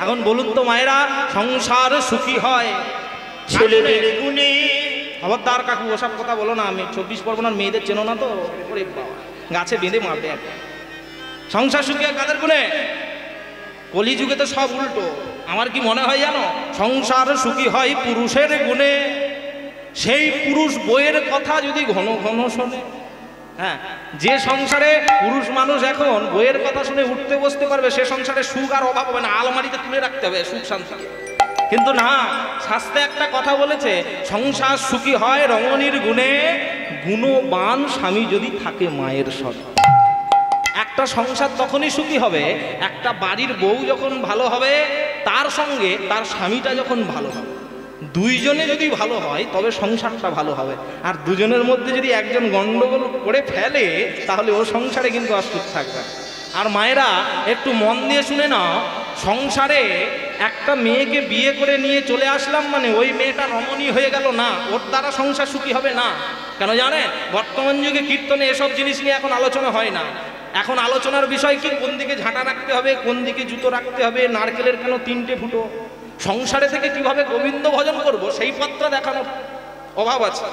এখন বলুন তো মায়েরা, সংসার সুখী হয় ছেলেদের গুণে। খবরদার কাকু ওসব কথা বলো না, আমি 24 পরগনার মেয়েদের চেনো না তো, ওরে বাবা গাছে বেঁধে মারবে। সংসার সুখী হয় কাদের গুণে? কলিযুগে তো সব উল্টো। আমার কি মনে হয় জানো, সংসার সুখী হয় পুরুষের গুণে। সেই পুরুষ বইয়ের কথা যদি ঘন ঘন শোনে, হ্যাঁ, যে সংসারে পুরুষ মানুষ এখন বইয়ের কথা শুনে উঠতে বসতে পারবে, সে সংসারে সুখ আর অভাব হবে না, আলমারিতে তুলে রাখতে হবে সুখ শান্তি। কিন্তু না, শাস্ত্রে একটা কথা বলেছে, সংসার সুখী হয় রমণীর গুণে, গুণবান স্বামী যদি থাকে মায়ের সঙ্গে। একটা সংসার তখনই সুখী হবে, একটা বাড়ির বউ যখন ভালো হবে, তার সঙ্গে তার স্বামীটা যখন ভালো হবে। দুইজনে যদি ভালো হয় তবে সংসারটা ভালো হবে। আর দুজনের মধ্যে যদি একজন গন্ডগোল করে ফেলে, তাহলে ও সংসারে কিন্তু অসুখ থাকবে। আর মায়েরা একটু মন দিয়ে শুনে নাও, সংসারে একটা মেয়েকে বিয়ে করে নিয়ে চলে আসলাম মানে ওই মেয়েটা রমণী হয়ে গেল না, ওর দ্বারা সংসার সুখী হবে না। কেন জানেন? বর্তমান যুগে কীর্তনে এসব জিনিস নিয়ে এখন আলোচনা হয় না। এখন আলোচনার বিষয় কি, কোন দিকে ঝাঁটা রাখতে হবে, কোন দিকে জুতো রাখতে হবে, নারকেলের কেন 3টে ফুটো, সংসারে থেকে কিভাবে গোবিন্দ ভজন করব সেই পত্র দেখানোর অভাব আছে।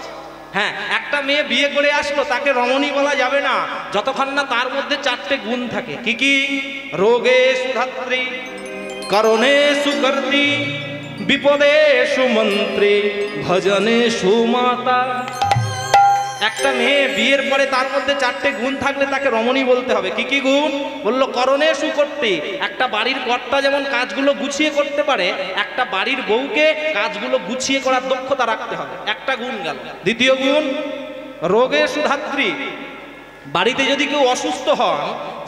হ্যাঁ, একটা মেয়ে বিয়ে করে আসলো, তাকে রমণী বলা যাবে না যতক্ষণ না তার মধ্যে 4টে গুণ থাকে। কি কি? রোগে সুধাত্রী, করণে সুকর্তি, বিপদে সুমন্ত্রী, ভজনে সুমাতা। একটা মেয়ে বিয়ের পরে তার মধ্যে 4টে গুণ থাকলে তাকে রমণী বলতে হবে। কি কি গুণ? বললো করণে সুকর্তি, একটা বাড়ির কর্তা যেমন কাজগুলো গুছিয়ে করতে পারে, একটা বাড়ির বউকে কাজগুলো গুছিয়ে করার দক্ষতা রাখতে হবে। একটা গুণ গেল। দ্বিতীয় গুণ রোগে সুধাত্রী, বাড়িতে যদি কেউ অসুস্থ হন,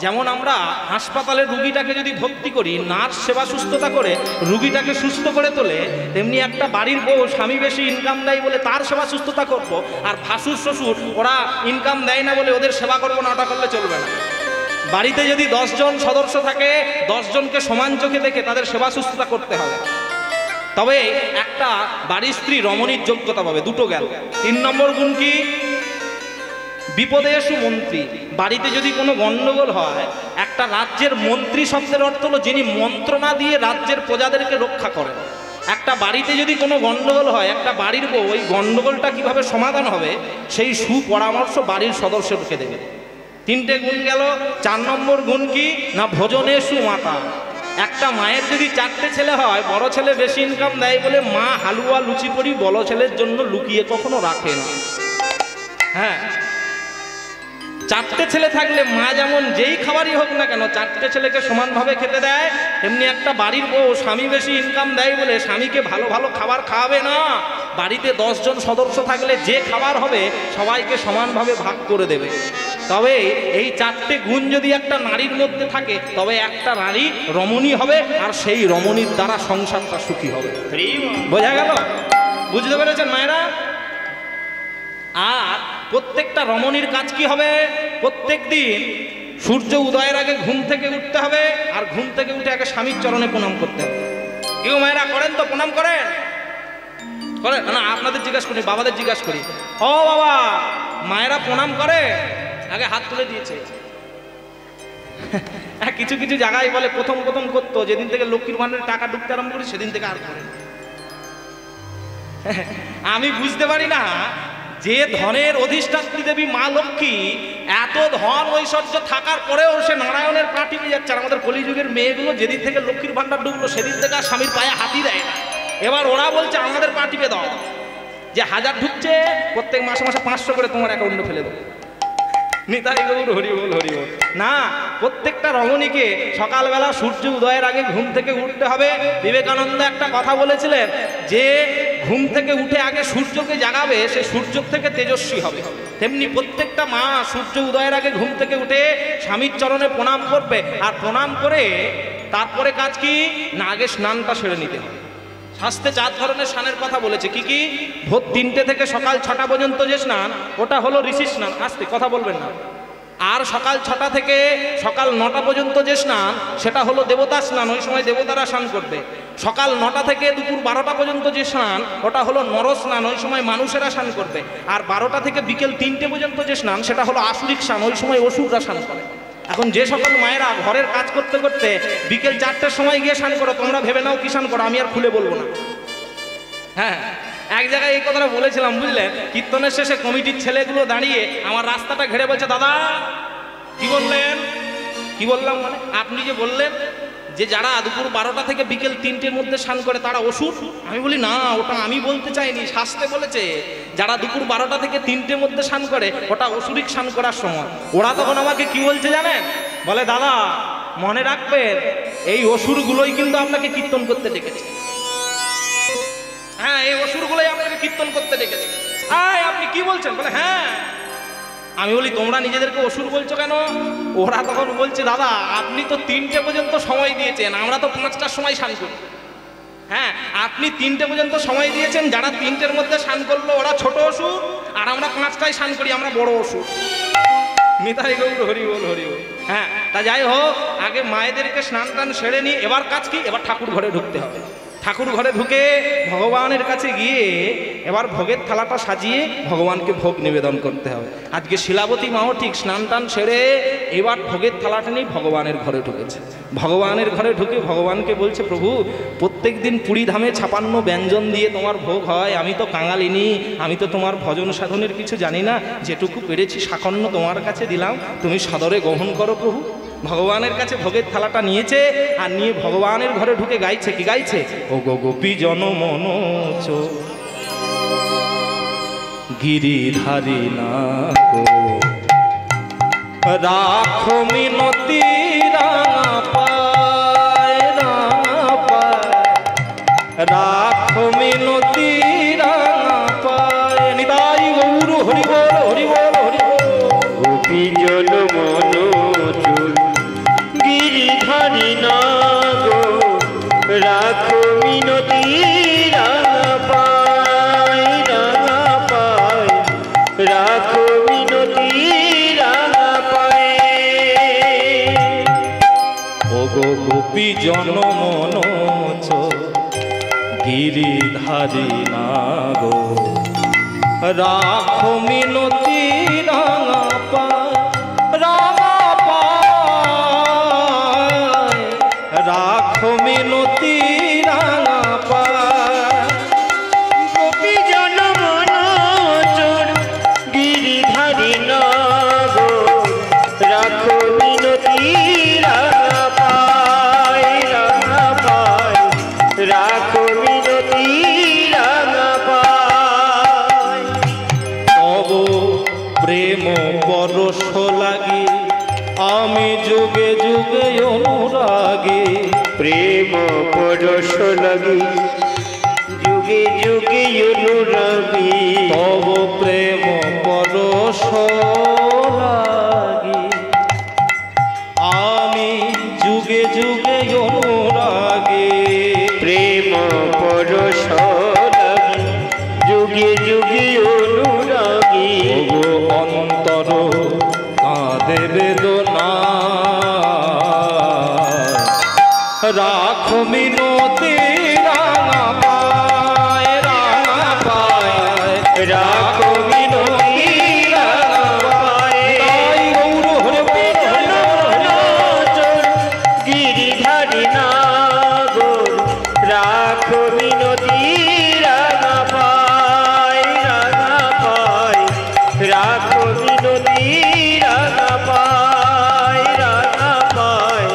যেমন আমরা হাসপাতালে রুগীটাকে যদি ভর্তি করি, নার্স সেবা সুস্থতা করে রুগীটাকে সুস্থ করে তোলে, তেমনি একটা বাড়ির বউ স্বামী বেশি ইনকাম দেয় বলে তার সেবা সুস্থতা করবো, আর ভাসুর শ্বশুর ওরা ইনকাম দেয় না বলে ওদের সেবা করবো না, ওটা করলে চলবে না। বাড়িতে যদি 10 জন সদস্য থাকে, 10 জনকে সমান চোখে দেখে তাদের সেবা সুস্থতা করতে হবে, তবে একটা বাড়ির স্ত্রী রমণীর যোগ্যতা পাবে। দুটো গেল। 3 নম্বর গুণ কি? বিপদে সুমন্ত্রী, বাড়িতে যদি কোনো গন্ডগোল হয়, একটা রাজ্যের মন্ত্রী শব্দের অর্থ হলো যিনি মন্ত্রণা দিয়ে রাজ্যের প্রজাদেরকে রক্ষা করেন। একটা বাড়িতে যদি কোনো গন্ডগোল হয়, একটা বাড়ির বউ ওই গন্ডগোলটা কিভাবে সমাধান হবে সেই সুপরামর্শ বাড়ির সদস্যকে দেবে। 3টে গুণ গেল। 4 নম্বর গুণ কি না? ভোজনে সুমাতা, একটা মায়ের যদি 4টে ছেলে হয়, বড় ছেলে বেশি ইনকাম দেয় বলে মা হালুয়া লুচি করি বড় ছেলের জন্য লুকিয়ে কখনো রাখে না। হ্যাঁ, 4টে ছেলে থাকলে মা যেমন যেই খাবারই হোক না কেন 4টে ছেলেকে সমানভাবে খেতে দেয়, তেমনি একটা বাড়ির বউ স্বামী বেশি ইনকাম দেয় বলে স্বামীকে ভালো ভালো খাবার খাওয়াবে না। বাড়িতে 10 জন সদস্য থাকলে যে খাবার হবে সবাইকে সমানভাবে ভাগ করে দেবে। তবে এই 4টে গুণ যদি একটা নারীর মধ্যে থাকে, তবে একটা নারী রমণী হবে, আর সেই রমণীর দ্বারা সংসারটা সুখী হবে। বোঝা গেল? বুঝতে পেরেছেন মায়েরা? আর প্রত্যেকটা রমণীর কাজ কি হবে? প্রত্যেক দিন সূর্য উদয়ের আগে ঘুম থেকে উঠতে হবে, আর ঘুম থেকে উঠে আগে স্বামীর চরণে প্রণাম করতে হবে। কেউ মায়েরা করেন তো? প্রণাম করেন? করেন না? আপনাদের জিজ্ঞাসা করি, বাবাদের জিজ্ঞাসা করি। ও বাবা, মায়েরা প্রণাম করে? আগে হাত তুলে দিয়েছে। কিছু কিছু জায়গায় বলে প্রথম প্রথম করতো, যেদিন থেকে লক্ষ্মীর ভান্ডারে টাকা ঢুকতে আরম্ভ করি সেদিন থেকে আর করে। আমি বুঝতে পারি না যে ধনের অধিষ্ঠাত্রী দেবী মা লক্ষ্মী, এত ধন ঐশ্বর্য থাকার পরেও সে নারায়ণের পা টিপে যাচ্ছে। আর আমাদের কলিযুগের মেয়েগুলো যেদিন থেকে লক্ষ্মীর ভান্ডার ঢুকলো সেদিন থেকে আর স্বামীর পায়ে হাতই দেয় না। এবার ওরা বলছে আমাদের পা টিপে দাও, যে 1000 ঢুকছে প্রত্যেক মাসে মাসে 500 করে তোমার অ্যাকাউন্টে ফেলে দেবো। নিতাই গৌর হরি বল হরি বল। না, প্রত্যেকটা রমণীকে সকালবেলা সূর্য উদয়ের আগে ঘুম থেকে উঠতে হবে। বিবেকানন্দ একটা কথা বলেছিলেন, যে ঘুম থেকে উঠে আগে সূর্যকে জাগাবে সে সূর্য থেকে তেজস্বী হবে। তেমনি প্রত্যেকটা মা সূর্য উদয়ের আগে ঘুম থেকে উঠে স্বামীর চরণে প্রণাম করবে, আর প্রণাম করে তারপরে কাজ কি না? আগে স্নানটা সেরে নিতে হবে। শাস্ত্রে 4 ধরনের স্নানের কথা বলেছে। কি কি? ভোর 3টে থেকে সকাল 6টা পর্যন্ত যে স্নান, ওটা হলো ঋষি স্নান। আস্তে কথা বলবেন না। আর সকাল 6টা থেকে সকাল 9টা পর্যন্ত যে স্নান, সেটা হলো দেবতা স্নান, ওই সময় দেবতারা স্নান করবে। সকাল 9টা থেকে দুপুর 12টা পর্যন্ত যে স্নান, ওটা হলো নর স্নান, ওই সময় মানুষেরা স্নান করবে। আর 12টা থেকে বিকেল 3টে পর্যন্ত যে স্নান, সেটা হলো আসুরিক স্নান, ওই সময় অসুররা স্নান করে। এখন যে সকল মায়েরা ঘরের কাজ করতে করতে বিকেল 4টের সময় গিয়ে স্নান করো, তোমরা ভেবে নাও কি স্নান করো, আমি আর খুলে বলবো না। হ্যাঁ, এক জায়গায় এই কথাটা বলেছিলাম বুঝলেন, কীর্তনের শেষে কমিটির ছেলেগুলো দাঁড়িয়ে আমার রাস্তাটা ঘেরে বলছে, দাদা কি বললেন? কি বললাম মানে আপনি যে বললেন যে যারা দুপুর 12টা থেকে বিকেল 3টের মধ্যে স্নান করে তারা অসুর। আমি বলি না, ওটা আমি বলতে চাইনি, শাস্ত্রে বলেছে যারা দুপুর 12টা থেকে 3টের মধ্যে স্নান করে ওটা অসুরিক স্নান করার সময়। ওরা তখন আমাকে কি বলছে জানেন? বলে দাদা মনে রাখবেন এই অসুরগুলোই কিন্তু আপনাকে কীর্তন করতে ডেকেছে। হ্যাঁ, এই অসুরগুলোই আপনাকে কীর্তন করতে ডেকেছে। আপনি কি বলছেন? বলে হ্যাঁ। আমি বলি তোমরা নিজেদেরকে অসুর বলছো কেন? ওরা তখন বলছে দাদা আপনি তো 3টে পর্যন্ত সময় দিয়েছেন, আমরা তো 5টার সময় স্নান করি। হ্যাঁ, আপনি 3টে পর্যন্ত সময় দিয়েছেন, যারা 3টের মধ্যে স্নান করলো ওরা ছোট অসুর, আর আমরা 5টায় স্নান করি, আমরা বড় অসুর। নিতাই গৌর হরি বল হরি বল। হ্যাঁ, তা যাই হোক, আগে মায়েদেরকে স্নান টান সেরে নিয়ে এবার কাজ কি, এবার ঠাকুর ঘরে ঢুকতে হবে। ঠাকুর ঘরে ঢুকে ভগবানের কাছে গিয়ে এবার ভোগের থালাটা সাজিয়ে ভগবানকে ভোগ নিবেদন করতে হবে। আজকে শিলাবতী মাও ঠিক স্নান টান সেরে এবার ভোগের থালাটা নিয়ে ভগবানের ঘরে ঢুকেছে। ভগবানের ঘরে ঢুকে ভগবানকে বলছে, প্রভু প্রত্যেক দিন পুরী ধামে 56 ব্যঞ্জন দিয়ে তোমার ভোগ হয়, আমি তো কাঙালিনী, আমি তো তোমার ভজন সাধনের কিছু জানি না, যেটুকু পেরেছি সাকন্য তোমার কাছে দিলাম, তুমি সদরে গ্রহণ করো প্রভু। ভগবানের কাছে ভোগের থালাটা নিয়েছে আর নিয়ে ভগবানের ঘরে ঢুকে গাইছে, কি গাইছে? ও গো গোপী জনমনোচ গিরিধারী না গো রাখো মিনতি রাঙা পায়, রাঙা পায়, রাখো মিনতি রাঙা পায়। নিতাই গৌর হরি বল হরি বল হরি বল। গোপী জনমনোচ গিরিধারী না গো রাখো মিনতি রাঙা পায়, রাঙা পায়, রাখো মিনতি রাঙা পায়। ও গো গোপী জনমনোচ গিরিধারী না গো রাখো মিনতি রাঙা পায়, রাঙা পায়, রাখো মিনতি রাঙা পায়। গোপী জনমনোচ গিরিধারী না গো রাখো মিনতি রাঙা পায়, রাঙা পায়, রাখো মিনতি রাঙা পায়। তব প্রেম পরশ লাগি আমি যুগে যুগে অনুরাগী। প্রেম পরশ লাগি যুগে যুগে অনুরাগী। তব প্রেম পরশ লাগি আমি যুগে যুগে অনুরাগী। প্রেম পরশ লাগি যুগে যুগে অনুরাগী। ওগো অন্তর কাঁদে বেদনা রাখো মিনতি রাঙা পায়, রাঙা পায়, রাখো মিনতি রাঙা পায়। তাই গৌর হরি বল গিরিধারী না গো রাখো মিনতি রাঙা পায়, রাঙা পায়, রাখো মিনতি রাঙা পায়, রাঙা পায়,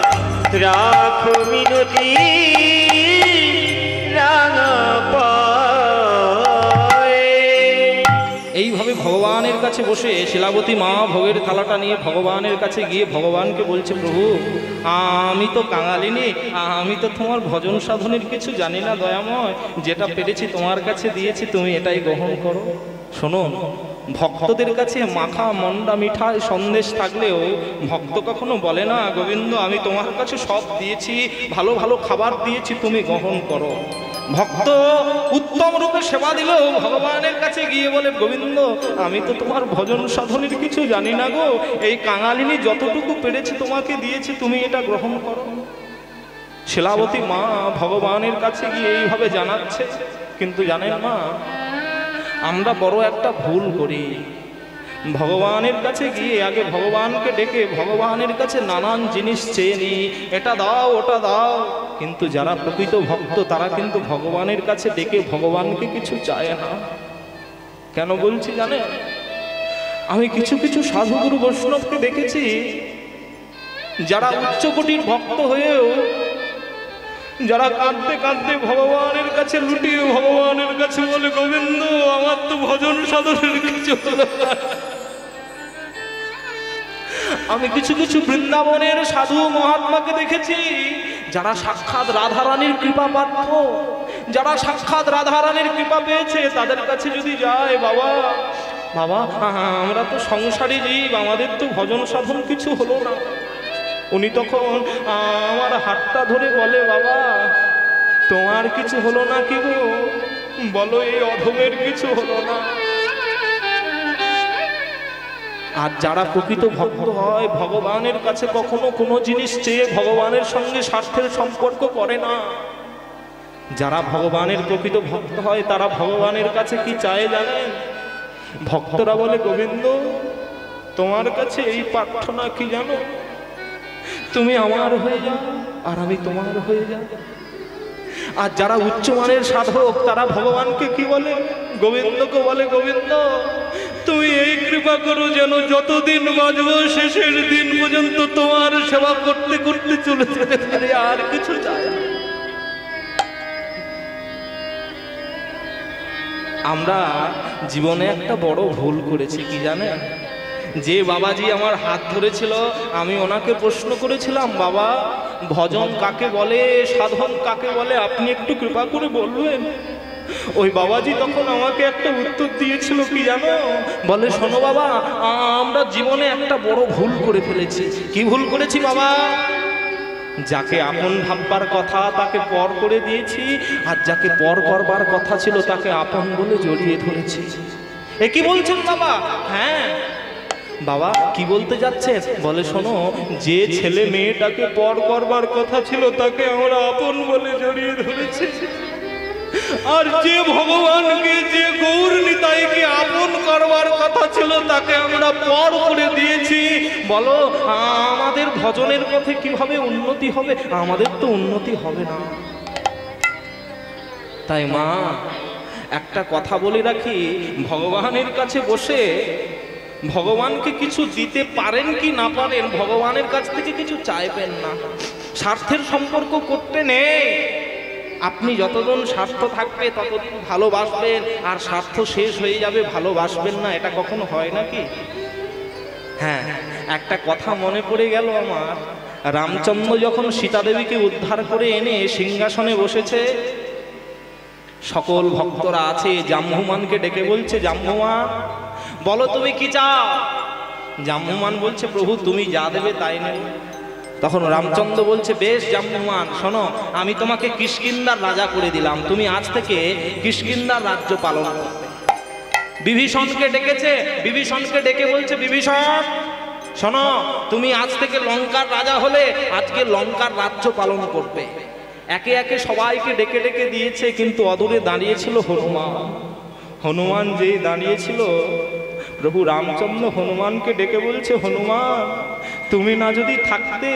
রাখো মিনতি রাঙা পায়। এইভাবে ভগবানের কাছে বসে শিলাবতী মা ভোগের থালাটা নিয়ে ভগবানের কাছে গিয়ে ভগবানকে বলছে, প্রভু আমি তো কাঙালিনী, আমি তো তোমার ভজন সাধনের কিছু জানি না দয়াময়, যেটা পেরেছি তোমার কাছে দিয়েছি, তুমি এটাই গ্রহণ করো। শোনো, ভক্তদের কাছে মাখা মন্ডা মিঠাই সন্দেশ থাকলেও ভক্ত কখনো বলে না গোবিন্দ আমি তোমার কাছে সব দিয়েছি, ভালো ভালো খাবার দিয়েছি, তুমি গ্রহণ করো। ভক্ত উত্তম রূপে সেবা দিলেও ভগবানের কাছে গিয়ে বলে, গোবিন্দ আমি তো তোমার ভজন সাধনের কিছু জানি না গো, এই কাঙালিনী যতটুকু পেরেছি তোমাকে দিয়েছি, তুমি এটা গ্রহণ করো। শিলাবতী মা ভগবানের কাছে গিয়ে এইভাবে জানাচ্ছে। কিন্তু জানেন মা, আমরা বড় একটা ভুল করি। ভগবানের কাছে গিয়ে আগে ভগবানকে ডেকে ভগবানের কাছে নানান জিনিস চেয়ে নিই, এটা দাও ওটা দাও। কিন্তু যারা প্রকৃত ভক্ত তারা কিন্তু ভগবানের কাছে ডেকে ভগবানকে কিছু চায় না। কেন বলছি জানে? আমি কিছু কিছু সাধুগুরু বৈষ্ণবকে দেখেছি যারা উচ্চকোটির ভক্ত হয়েও যারা কাঁদতে কাঁদতে ভগবানের কাছে লুটিয়ে ভগবানের কাছে বলে, গোবিন্দ আমার তো ভজন সাধনের কিছু হলো না। আমি কিছু কিছু বৃন্দাবনের সাধু মহাত্মাকে দেখেছি যারা সাক্ষাৎ রাধারানীর কৃপা পাত্র, যারা সাক্ষাৎ রাধারানীর কৃপা পেয়েছে, তাদের কাছে যদি যায়, বাবা বাবা আমরা তো সংসারী জীব, আমাদের তো ভজন সাধন কিছু হলো না। উনি তখন আমার হাতটা ধরে বলে, বাবা তোমার কিছু হলো না কি গো? বলো এই অধমের কিছু হলো না। আর যারা প্রকৃত ভক্ত হয় ভগবানের কাছে কখনো কোনো জিনিস চেয়ে ভগবানের সঙ্গে স্বার্থের সম্পর্ক করে না। যারা ভগবানের প্রকৃত ভক্ত হয় তারা ভগবানের কাছে কি চায় জানেন? ভক্তরা বলে, গোবিন্দ তোমার কাছে এই প্রার্থনা কি জানো? তুমি আমার হয়ে যাও আর আমি তোমার হয়ে যাই। আর যারা উচ্চমানের সাধক তারা ভগবানকে কি বলে? গোবিন্দকে বলে, গোবিন্দ তুমি এই কৃপা করো যেন যতদিন বাঁচবো শেষের দিন পর্যন্ত তোমার সেবা করতে করতে চলে যেতে পারে, আর কিছু চাই না। আমরা জীবনে একটা বড় ভুল করেছি কি জানেন? যে বাবাজি আমার হাত ধরেছিল আমি ওনাকে প্রশ্ন করেছিলাম, বাবা ভজন কাকে বলে, সাধন কাকে বলে, আপনি একটু কৃপা করে বলবেন। ওই বাবাজি তখন আমাকে একটা উত্তর দিয়েছিল কি জানো? বলে, শোনো বাবা আমরা জীবনে একটা বড় ভুল করে ফেলেছি। কি ভুল করেছি বাবা? যাকে আপন ভাববার কথা তাকে পর করে দিয়েছি, আর যাকে পর করবার কথা ছিল তাকে আপন বলে জড়িয়ে ধরেছি। এ কি বলছেন বাবা? হ্যাঁ বাবা কি বলতে যাচ্ছেন? বলে, শোনো যে ছেলে মেয়েটাকে পর করবার কথা ছিল তাকে আমরা আপন বলে জড়িয়ে ধরেছি, আর যে ভগবানকে যে গৌর নিতাইকে আপন করবার কথা ছিল তাকে আমরা পর করে দিয়েছি। বলো আমাদের ভজনের পথে কিভাবে উন্নতি হবে? আমাদের তো উন্নতি হবে না। তাই মা একটা কথা বলে রাখি, ভগবানের কাছে বসে ভগবানকে কিছু দিতে পারেন কি না পারেন, ভগবানের কাছ থেকে কিছু চাইবেন না। স্বার্থের সম্পর্ক করতে নেই। আপনি যতদিন স্বার্থ থাকবে ততদিন ভালোবাসবেন, আর স্বার্থ শেষ হয়ে যাবে ভালোবাসবেন না, এটা কখনো হয় নাকি? হ্যাঁ একটা কথা মনে পড়ে গেল আমার। রামচন্দ্র যখন সীতা দেবীকে উদ্ধার করে এনে সিংহাসনে বসেছে, সকল ভক্তরা আছে, জাম্বুমানকে ডেকে বলছে, জাম্বুমান বলো তুমি কি চাও? জাম্বুমান বলছে, প্রভু তুমি যা দেবে তাই নেব। তখন রামচন্দ্র বলছে, বেশ জাম্বুমান শোনো, আমি তোমাকে কিষ্কিন্ধার রাজা করে দিলাম, তুমি আজ থেকে কিষ্কিন্ধার রাজ্য পালন করবে। বিভীষণকে ডেকেছে, বিভীষণকে ডেকে বলছে, বিভীষণ শোনো, তুমি আজ থেকে লঙ্কার রাজা হলে আজকে লঙ্কার রাজ্য পালন করবে। একে একে সবাইকে ডেকে ডেকে দিয়েছে, কিন্তু অদূরে দাঁড়িয়েছিল হনুমান। হনুমান যেই দাঁড়িয়েছিল, প্রভু রামচন্দ্র হনুমানকে ডেকে বলছে, হনুমান তুমি না যদি থাকতে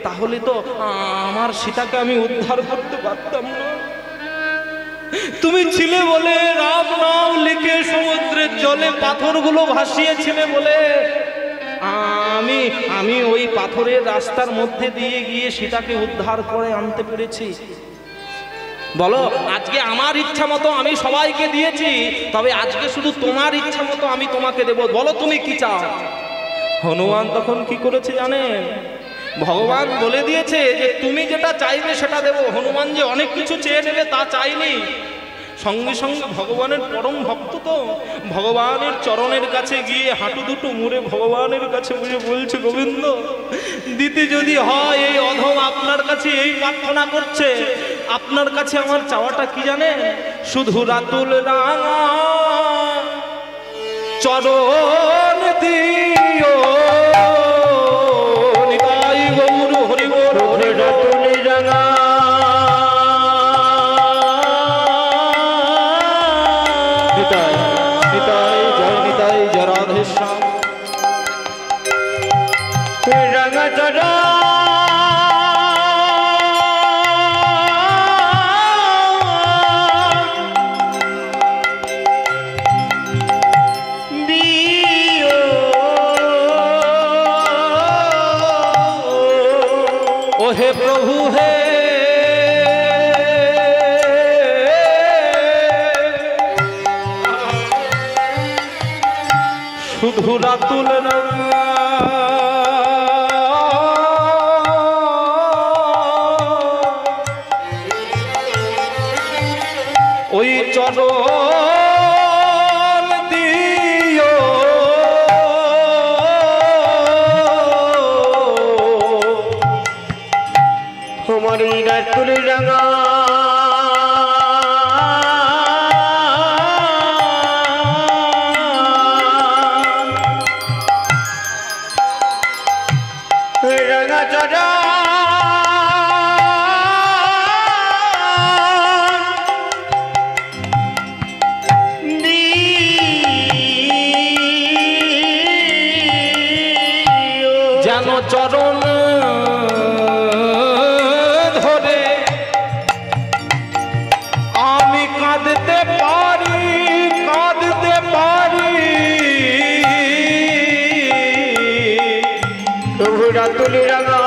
তাহলে তো আমার সীতাকে আমি উদ্ধার করতে পারতাম না। তুমি ছিলে বলে রাম নাম লিখে সমুদ্রের জলে পাথরগুলো ভাসিয়েছিলে বলে আমি ওই পাথরের রাস্তার মধ্যে দিয়ে গিয়ে সীতাকে উদ্ধার করে আনতে পেরেছি। বলো আজকে আমার ইচ্ছা মতো আমি সবাইকে দিয়েছি, তবে আজকে শুধু তোমার ইচ্ছা মতো আমি তোমাকে দেব, বলো তুমি কি চাও? হনুমান তখন কি করেছে জানেন? ভগবান বলে দিয়েছে যে তুমি যেটা চাইবে সেটা দেব। হনুমান যে অনেক কিছু চেয়ে নেবে তা চাইনি, সঙ্গে সঙ্গে ভগবানের পরম ভক্ত তো ভগবানের চরণের কাছে গিয়ে হাঁটু দুটো মুড়ে ভগবানের কাছে বুঝে বলছে, গোবিন্দ দিতে যদি হয় এই অধম আপনার কাছে এই প্রার্থনা করছে, আপনার কাছে আমার চাওয়াটা কি জানেন? শুধু রাতুল রাঙা চরণ দিও, নিতাই গৌর হরি বল, রাতুল রাঙা নিতাই নিতাই জয় নিতাই জয় রাধেশ্যাম। হে প্রভু হে, শুধু রাতুল রাঙা ওই চরণ দিও, তোমার ওই রাতুল রাঙা রাঙা চরণ যেন চরণ ধরে আমি কাঁদতে পারি, কাঁদতে পারি। প্রভু রাতুল রাঙা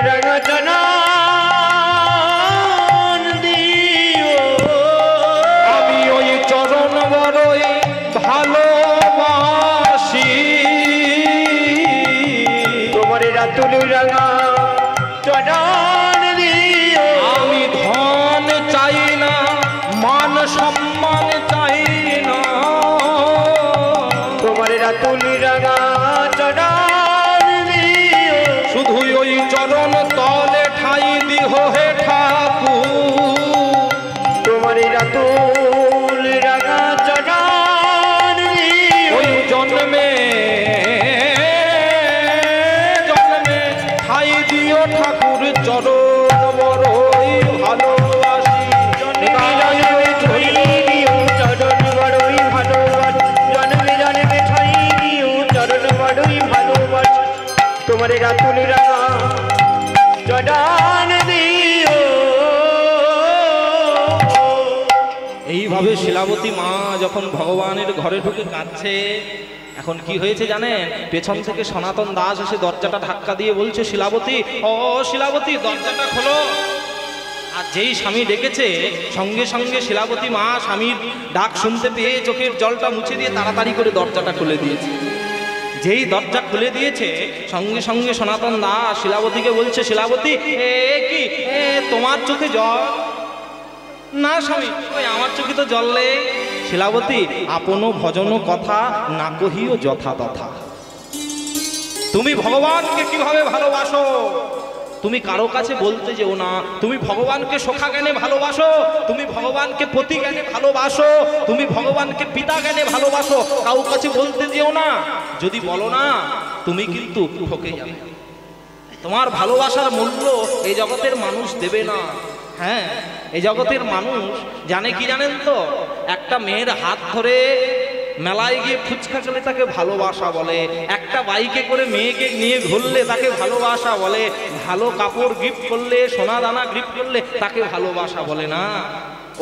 রাঙা চরণ দিও, আমি ওই চরণ বড়ই ভালোবাসি। তোমার রাতুল রাঙা চরণ দিও, আমি ধন চাই না, মান সম্মান চাই না, তোমার রাতুল রাঙা চরণ দিও, শুধু ওই চরণ তলে ঠাই দিহ হে ঠাকুর। তোমার রাতুল রাঙা চরণ দিও, ওই জন্মে জন্মে ঠাই দিও ঠাকুর, চরণ বড়ই ভালোবাসি। জন্মে জন্মে ঠাই দিও চরণ বড়ই ভালোবাসি, জন্মে জন্মে ঠাই দিও চরণ বড়ই ভালোবাসি, তোমার রাতুল রাঙা চরণ দিও। এইভাবে শিলাবতী মা যখন ভগবানের ঘরে ঢুকে কাঁদছে, এখন কি হয়েছে জানেন? পেছন থেকে সনাতন দাস এসে দরজাটা ধাক্কা দিয়ে বলছে, শিলাবতী, ও শিলাবতী, দরজাটা খোলো। আর যেই স্বামী ডেকেছে, সঙ্গে সঙ্গে শিলাবতী মা স্বামীর ডাক শুনতে পেয়ে চোখের জলটা মুছে দিয়ে তাড়াতাড়ি করে দরজাটা খুলে দিয়েছে। যেই দরজা খুলে দিয়েছে, সঙ্গে সঙ্গে সনাতন দাস শিলাবতীকে বলছে, শিলাবতী, এ কি তোমার চোখে জল? না স্বামী, ওই আমার চোখে তো জল নেই। শিলাবতী, আপন ভজন কথা না কহিও যথা তথা। তুমি ভগবানকে কিভাবে ভালোবাসো তুমি কারো কাছে বলতে যেও না। তুমি ভগবানকে সখা জ্ঞানে ভালোবাসো, তুমি ভগবানকে পতি জ্ঞানে ভালোবাসো, তুমি ভগবানকে পিতা জ্ঞানে ভালোবাসো, কারো কাছে বলতে যেও না। যদি বলো না, তুমি কিন্তু ঠকে যাবে। তোমার ভালোবাসার মূল্য এই জগতের মানুষ দেবে না। হ্যাঁ, এই জগতের মানুষ জানে কি জানেন তো? একটা মেয়ের হাত ধরে মেলায় গিয়ে ফুচকা খেলে তাকে ভালোবাসা বলে, একটা বাইকে করে মেয়েকে নিয়ে ঘুরলে তাকে ভালোবাসা বলে, ভালো কাপড় গিফট করলে, সোনা দানা গিফট করলে তাকে ভালোবাসা বলে না।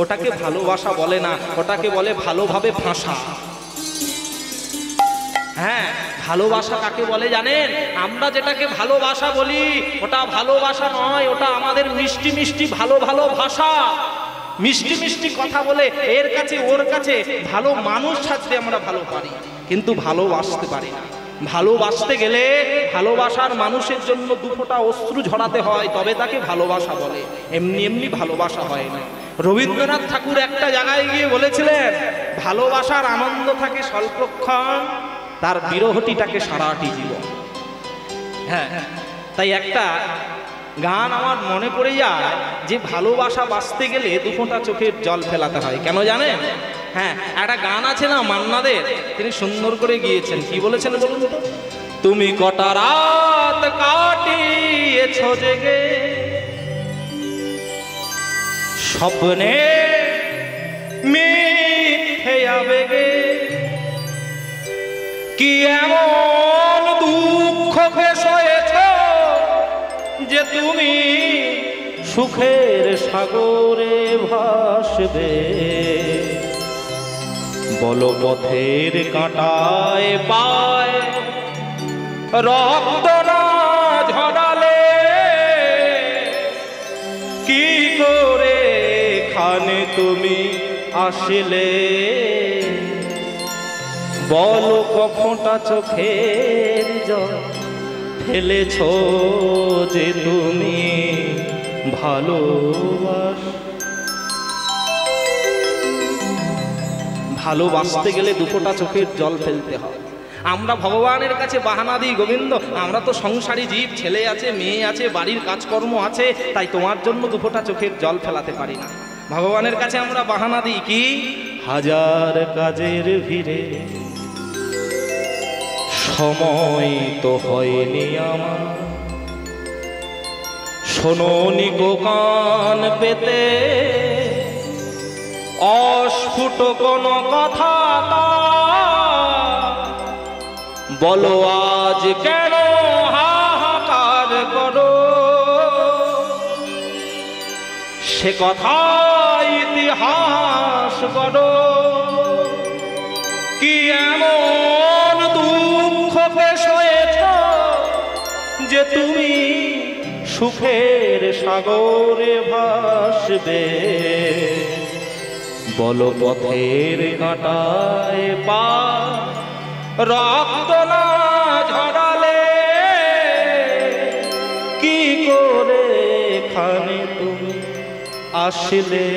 ওটাকে ভালোবাসা বলে না, ওটাকে বলে ভালোভাবে ফাঁসা। হ্যাঁ, ভালোবাসা কাকে বলে জানেন? আমরা যেটাকে ভালোবাসা বলি ওটা ভালোবাসা নয়, ওটা আমাদের মিষ্টি মিষ্টি ভালো ভালো ভাষা, মিষ্টি মিষ্টি কথা বলে এর কাছে ওর কাছে ভালো মানুষ সাজতে আমরা ভালো পারি, কিন্তু ভালোবাসতে পারি না। ভালোবাসতে গেলে ভালোবাসার মানুষের জন্য দুফোঁটা অশ্রু ঝরাতে হয়, তবে তাকে ভালোবাসা বলে, এমনি এমনি ভালোবাসা হয় না। রবীন্দ্রনাথ ঠাকুর একটা জায়গায় গিয়ে বলেছিলেন, ভালোবাসার আনন্দ থাকে স্বল্পক্ষণ, তার বিরহটিটাকে সারাটি জীবন। হ্যাঁ, তাই একটা গান আমার মনে পড়ে যায় যে ভালোবাসা বাঁচতে গেলে দুফোঁটা চোখের জল ফেলাতে হয়। কেন জানেন? হ্যাঁ, একটা গান আছে না মান্নাদের, তিনি সুন্দর করে গিয়েছেন। কি বলেছেন বলুন তো? তুমি কটা রাত কাটিয়েছ জেগে স্বপ্নে মিথ্যে আবেগে, কি এমন দুঃখ ফেস হয়েছ যে তুমি সুখের সাগরে ভাসবে। বলো পথের কাঁটায় পায় রক্ত না আসলে বলো কখনটা চোখের জল ফেলেছ যে তুমি ভালোবাসতে গেলে দুফোঁটা চোখের জল ফেলতে হয়। আমরা ভগবানের কাছে বাহানা দিই, গোবিন্দ আমরা তো সংসারী জীব, ছেলে আছে, মেয়ে আছে, বাড়ির কাজকর্ম আছে, তাই তোমার জন্য দুফোঁটা চোখের জল ফেলাতে পারি না। ভগবানের কাছে আমরা বাহানা দিই কি, হাজার কাজের ভিড়ে সময় তো হয়নি আমার, শোনোনি গো কান পেতে অস্ফুট কোনো কথা, বলো আজ কেন হাহাকার করো, সে কথা ইতিহাস করো, কি এমন দুঃখকে সয়েছ যে তুমি সুখের সাগরে ভাসবে, বলো পথের কাঁটায় পা রক্ত না ঝরালে কি করে এখানে তুমি আসলে,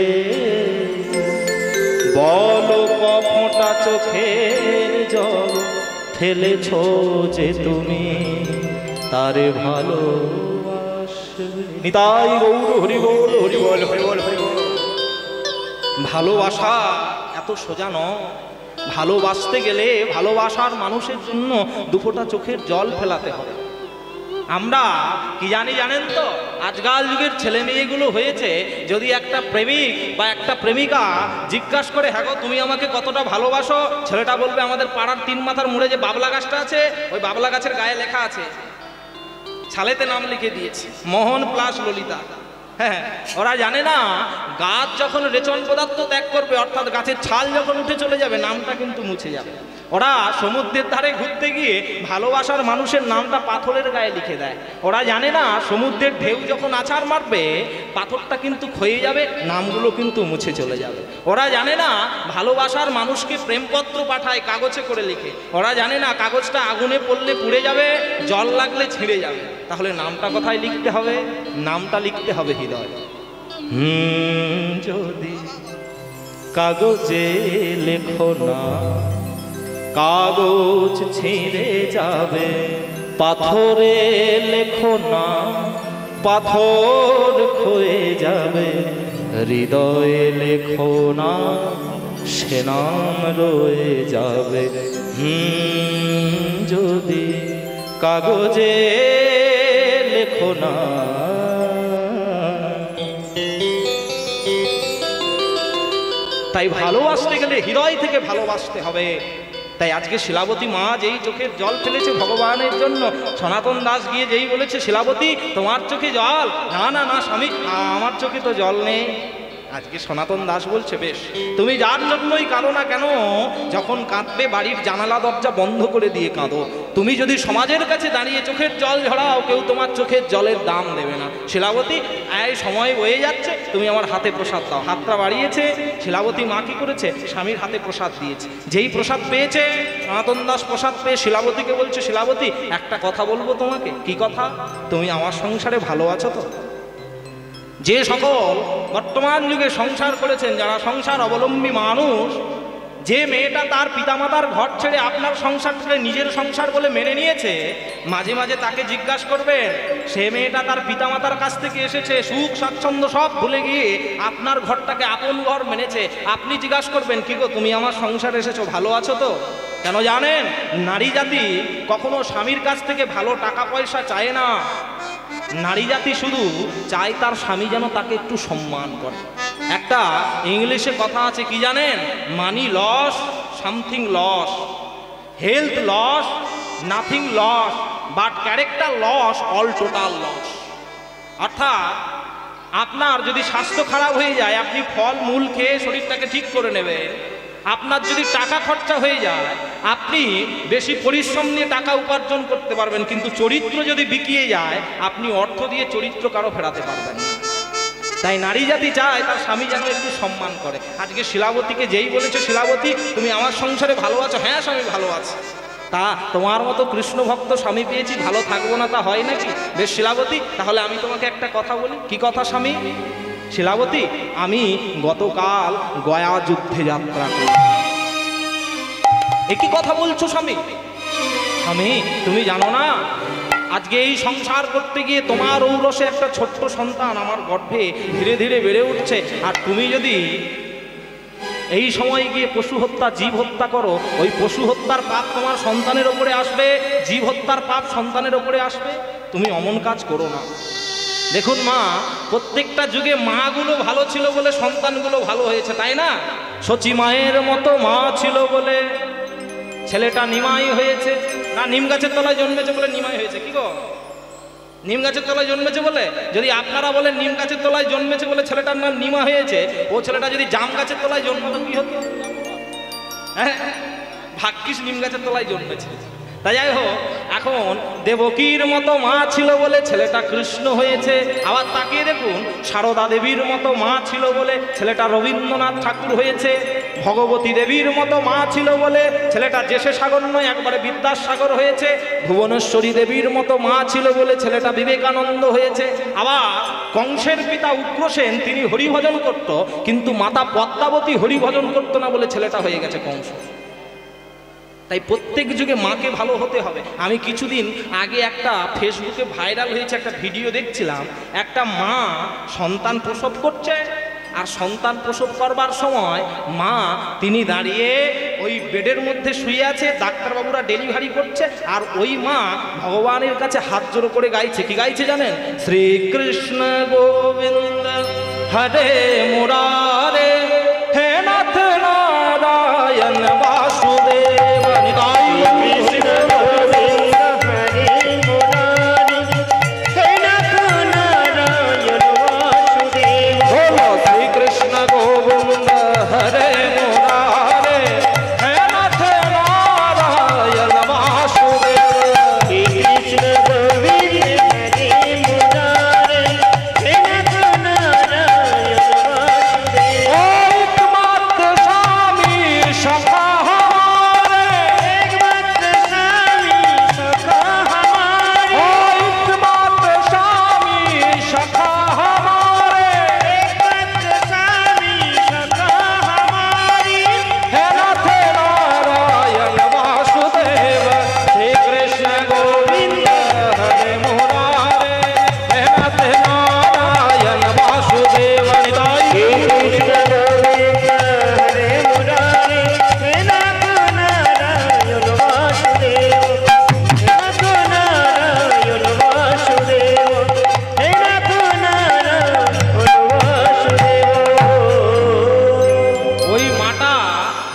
বলো কফোঁটা চোখের জল ফেলেছ যে তুমি তারে ভালোবাসবে। নিতাই গৌর হরি বল হরি বল হরি বল হরি বল। ভালোবাসা এত সোজা নয়, ভালোবাসতে গেলে ভালোবাসার মানুষের জন্য দুফোঁটা চোখের জল ফেলাতে হবে। আমরা কি জানেন তো, আজকাল যুগের ছেলে মেয়েগুলো হয়েছে, যদি একটা প্রেমিক বা একটা প্রেমিকা জিজ্ঞাসা করে হ্যাঁ গো তুমি আমাকে কতটা ভালোবাসো, ছেলেটা বলবে আমাদের পাড়ার 3 মাথার মোড়ে যে বাবলা গাছটা আছে ওই বাবলা গাছের গায়ে লেখা আছে, ছালেতে নাম লিখে দিয়েছে মোহন প্লাস ললিতা। হ্যাঁ, ওরা জানে না গাছ যখন রেচন পদার্থ ত্যাগ করবে, অর্থাৎ গাছের ছাল যখন উঠে চলে যাবে, নামটা কিন্তু মুছে যাবে। ওরা সমুদ্রের ধারে ঘুরতে গিয়ে ভালোবাসার মানুষের নামটা পাথরের গায়ে লিখে দেয়। ওরা জানে না সমুদ্রের ঢেউ যখন আছাড় মারবে পাথরটা কিন্তু ক্ষয়ে যাবে, নামগুলো কিন্তু মুছে চলে যাবে। ওরা জানে না ভালোবাসার মানুষকে প্রেমপত্র পাঠায় কাগজে করে লিখে। ওরা জানে না কাগজটা আগুনে পড়লে পুড়ে যাবে, জল লাগলে ছিঁড়ে যাবে। তাহলে নামটা কোথায় লিখতে হবে? নামটা লিখতে হবে হৃদয়। যদি কাগজে লেখো না, কাগজ ছিঁড়ে যাবে, পাথরে লেখো না, পাথর ক্ষয়ে যাবে, হৃদয়ে লেখো না, সে নাম রয়ে যাবে। যদি কাগজে লেখো না। তাই ভালোবাসতে গেলে হৃদয় থেকে ভালোবাসতে হবে। তাই আজকে শিলাবতী মা যেই চোখের জল ফেলেছে ভগবানের জন্য, সনাতন দাস গিয়ে যেই বলেছে শিলাবতী তোমার চোখে জল, না না না স্বামী আমার চোখে তো জল নেই। আজকে সনাতন দাস বলছে বেশ, তুমি যার জন্যই কাঁদো না কেন, যখন কাঁদবে বাড়ির জানালা দরজা বন্ধ করে দিয়ে কাঁদো। তুমি যদি সমাজের কাছে দাঁড়িয়ে চোখের জল ঝরাও, কেউ তোমার চোখের জলের দাম দেবে না। শিলাবতী এই সময় বয়ে যাচ্ছে, তুমি আমার হাতে প্রসাদ দাও। হাতটা বাড়িয়েছে, শিলাবতী মা কি করেছে? স্বামীর হাতে প্রসাদ দিয়েছে। যেই প্রসাদ পেয়েছে সনাতন দাস, প্রসাদ পেয়ে শিলাবতীকে বলছে শিলাবতী একটা কথা বলবো তোমাকে। কি কথা? তুমি আমার সংসারে ভালো আছো তো? যে সকল বর্তমান যুগে সংসার করেছেন, যারা সংসার অবলম্বী মানুষ, যে মেয়েটা তার পিতামাতার ঘর ছেড়ে আপনার সংসারটাকে নিজের সংসার বলে মেনে নিয়েছে, মাঝে মাঝে তাকে জিজ্ঞাসা করবেন, সে মেয়েটা তার পিতামাতার কাছ থেকে এসেছে, সুখ স্বাচ্ছন্দ্য সব ভুলে গিয়ে আপনার ঘরটাকে আপন ঘর মেনেছে। আপনি জিজ্ঞাসা করবেন কি গো তুমি আমার সংসারে এসেছো, ভালো আছো তো? কেন জানেন? নারী জাতি কখনো স্বামীর কাছ থেকে ভালো টাকা পয়সা চায় না। নারী জাতি শুধু চায় তার স্বামী যেন তাকে একটু সম্মান করে। একটা ইংলিশে কথা আছে কি জানেন? Money loss, something loss, health loss, nothing loss, but character loss, all total loss. অর্থাৎ আপনার যদি স্বাস্থ্য খারাপ হয়ে যায়, আপনি ফল মূল খেয়ে শরীরটাকে ঠিক করে নেবেন। আপনার যদি টাকা খরচা হয়ে যায়, আপনি বেশি পরিশ্রম নিয়ে টাকা উপার্জন করতে পারবেন, কিন্তু চরিত্র যদি বিকিয়ে যায়, আপনি অর্থ দিয়ে চরিত্র কারো ফেরাতে পারবেন না। তাই নারী জাতি চায় তার স্বামী যেন একটু সম্মান করে। আজকে শিলাবতীকে যেই বলেছে, শিলাবতী তুমি আমার সংসারে ভালো আছো? হ্যাঁ স্বামী ভালো আছে। তা তোমার মতো কৃষ্ণ ভক্ত স্বামী পেয়েছি, ভালো থাকবো না তা হয় নাকি? বেশ শিলাবতী, তাহলে আমি তোমাকে একটা কথা বলি। কি কথা স্বামী? শিলাবতী, আমি গতকাল গয়া যুদ্ধে যাত্রা করি। একই কথা বলছো স্বামী? স্বামী তুমি জানো না, আজকে এই সংসার করতে গিয়ে তোমার ঔরসে একটা ছোট্ট সন্তান আমার গর্ভে ধীরে ধীরে বেড়ে উঠছে, আর তুমি যদি এই সময় গিয়ে পশু হত্যা, জীব হত্যা করো, ওই পশু হত্যার পাপ তোমার সন্তানের ওপরে আসবে, জীব হত্যার পাপ সন্তানের ওপরে আসবে। তুমি অমন কাজ করো না। দেখুন মা, প্রত্যেকটা যুগে মাগুলো ভালো ছিল বলে সন্তানগুলো ভালো হয়েছে, তাই না? সচি মায়ের মতো মা ছিল বলে ছেলেটা নিমাই হয়েছে। না, নিম গাছের তলায় জন্মেছে বলে নিমাই হয়েছে। কি গো, নিম গাছের তলায় জন্মেছে বলে? যদি আপনারা বলেন নিম গাছের তলায় জন্মেছে বলে ছেলেটার নাম নিমা হয়েছে, ও ছেলেটা যদি জাম গাছের তলায় জন্মাতো কি হতো? হ্যাঁ, ভাগ্যিস নিম গাছের তলায় জন্মেছে। তাই যাই হোক, এখন দেবকীর মতো মা ছিল বলে ছেলেটা কৃষ্ণ হয়েছে। আবার তাকিয়ে দেখুন, সারদা দেবীর মতো মা ছিল বলে ছেলেটা রবীন্দ্রনাথ ঠাকুর হয়েছে। ভগবতী দেবীর মতো মা ছিল বলে ছেলেটা জেসে সাগর নয়, একবারে বিদ্যাসাগর হয়েছে। ভুবনেশ্বরী দেবীর মতো মা ছিল বলে ছেলেটা বিবেকানন্দ হয়েছে। আবার কংসের পিতা উগ্রসেন, তিনি হরিভজন করত, কিন্তু মাতা পদ্মাবতী হরিভজন করতো না বলে ছেলেটা হয়ে গেছে কংস। তাই প্রত্যেক যুগে মাকে ভালো হতে হবে। আমি কিছুদিন আগে একটা ফেসবুকে ভাইরাল হয়েছে একটা ভিডিও দেখছিলাম। একটা মা সন্তান প্রসব করছে, আর সন্তান প্রসব করবার সময় মা তিনি দাঁড়িয়ে ওই বেডের মধ্যে শুয়ে আছে, ডাক্তারবাবুরা ডেলিভারি করছে, আর ওই মা ভগবানের কাছে হাত জোড়ো করে গাইছে। কি গাইছে জানেন? শ্রীকৃষ্ণ গোবিন্দ হরে মুরারে, হে নাথ নারায়ণ বাসুদেব নিতাই।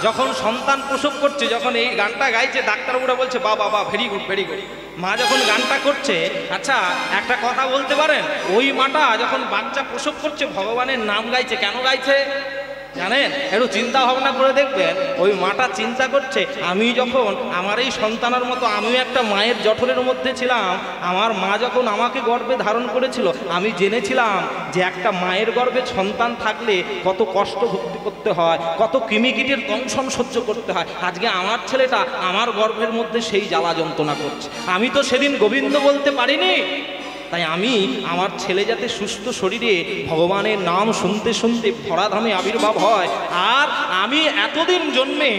যখন সন্তান প্রসব করছে, যখন এই গানটা গাইছে, ডাক্তারবাবুরা বলছে বাহ বাহ বাহ, ভেরি গুড ভেরি গুড। মা যখন গানটা করছে, আচ্ছা একটা কথা বলতে পারেন, ওই মাটা যখন বাচ্চা প্রসব করছে ভগবানের নাম গাইছে। কেন গাইছে জানেন? একটু চিন্তা ভাবনা করে দেখবেন। ওই মাটা চিন্তা করছে, আমি যখন আমার এই সন্তানের মতো আমিও একটা মায়ের জঠরের মধ্যে ছিলাম, আমার মা যখন আমাকে গর্ভে ধারণ করেছিল, আমি জেনেছিলাম যে একটা মায়ের গর্ভে সন্তান থাকলে কত কষ্ট ভুক্তি করতে হয়, কত কৃমিকীটের দংশন সহ্য করতে হয়। আজকে আমার ছেলেটা আমার গর্ভের মধ্যে সেই জ্বালা যন্ত্রণা করছে। আমি তো সেদিন গোবিন্দ বলতে পারিনি, তাই আমি আমার ছেলে যাতে সুস্থ শরীরে ভগবানের নাম শুনতে শুনতে ধরাধামে আবির্ভাব হয়, আর আমি এতদিন জন্মে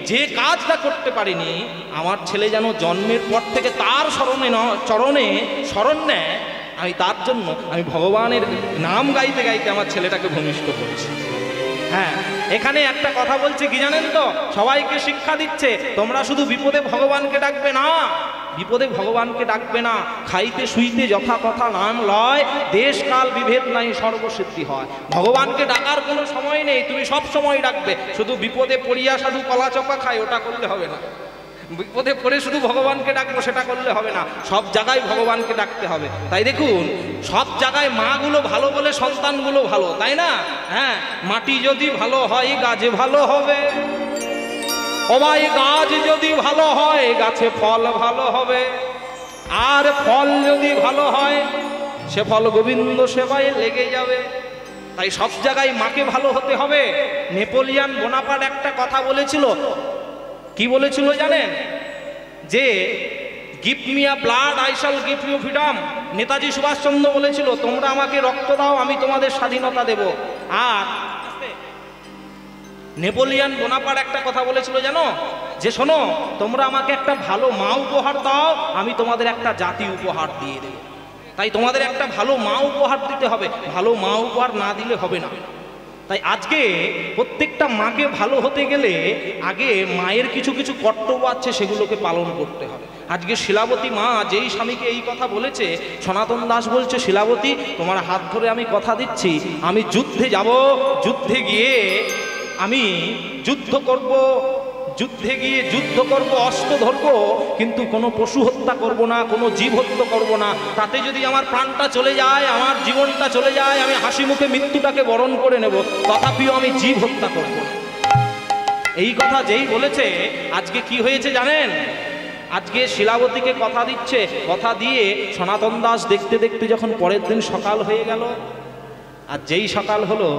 যে কাজটা করতে পারিনি, আমার ছেলে যেন জন্মের পর থেকে তার চরণে শরণ নেয়, আমি তার জন্য আমি ভগবানের নাম গাইতে গাইতে আমার ছেলেটাকে ভূমিষ্ঠ করছি। হ্যাঁ, এখানে একটা কথা বলছে কি জানেন তো? সবাইকে শিক্ষা দিচ্ছে, তোমরা শুধু বিপদে ভগবানকে ডাকবে না, বিপদে ভগবানকে ডাকবে না, খাইতে শুইতে যথা কথা নাম লয়, দেশ কাল বিভেদ নাই সর্বসিদ্ধি হয়। ভগবানকে ডাকার কোনো সময় নেই, তুমি সব সময় ডাকবে। শুধু বিপদে পড়িয়া সাধু কলা চপা খায়, ওটা করলে হবে না। বিপদে পড়ে শুধু ভগবানকে ডাকবো, সেটা করলে হবে না। সব জায়গায় ভগবানকে ডাকতে হবে। তাই দেখুন, সব জায়গায় মাগুলো ভালো বলে সন্তানগুলো ভালো, তাই না? হ্যাঁ, মাটি যদি ভালো হয় গাছে ভালো হবে, ও ভাই গাছ যদি ভালো হয় গাছে ফল ভালো হবে, আর ফল যদি ভালো হয় সে ফল গোবিন্দ সেবায় লেগে যাবে। তাই সব জায়গায় মাকে ভালো হতে হবে। নেপোলিয়ান বোনাপার্ট একটা কথা বলেছিল, কি বলেছিল জানেন? যে give me a blood I shall give you freedom. Netaji Subhash Chandra বলেছিল, তোমরা আমাকে রক্ত দাও, আমি তোমাদের স্বাধীনতা দেব। আর নেপোলিয়ান বোনাপার্ট একটা কথা বলেছিল জানো? যে শোনো, তোমরা আমাকে একটা ভালো মা উপহার দাও, আমি তোমাদের একটা জাতি উপহার দিয়ে দেব। তাই তোমাদের একটা ভালো মা উপহার দিতে হবে, ভালো মা উপহার না দিলে হবে না। তাই আজকে প্রত্যেকটা মাকে ভালো হতে গেলে আগে মায়ের কিছু কিছু কর্তব্য আছে, সেগুলোকে পালন করতে হবে। আজকে শিলাবতী মা যেই স্বামীকে এই কথা বলেছে, সনাতন দাস বলছে, শিলাবতী তোমার হাত ধরে আমি কথা দিচ্ছি, আমি যুদ্ধে যাব, যুদ্ধে গিয়ে আমি যুদ্ধ করব, যুদ্ধে গিয়ে যুদ্ধ করব, অস্ত্র ধরবো, কিন্তু কোনো পশু হত্যা করব না, কোনো জীব হত্যা করব না। তাতে যদি আমার প্রাণটা চলে যায়, আমার জীবনটা চলে যায়, আমি হাসি মুখে মৃত্যুটাকে বরণ করে নেব, তথাপিও আমি জীব হত্যা করব না। এই কথা যেই বলেছে, আজকে কি হয়েছে জানেন? আজকে শিলাবতীকে কথা দিচ্ছে, কথা দিয়ে সনাতন দাস দেখতে দেখতে যখন পরের দিন সকাল হয়ে গেল, আর যেই সকাল হলো,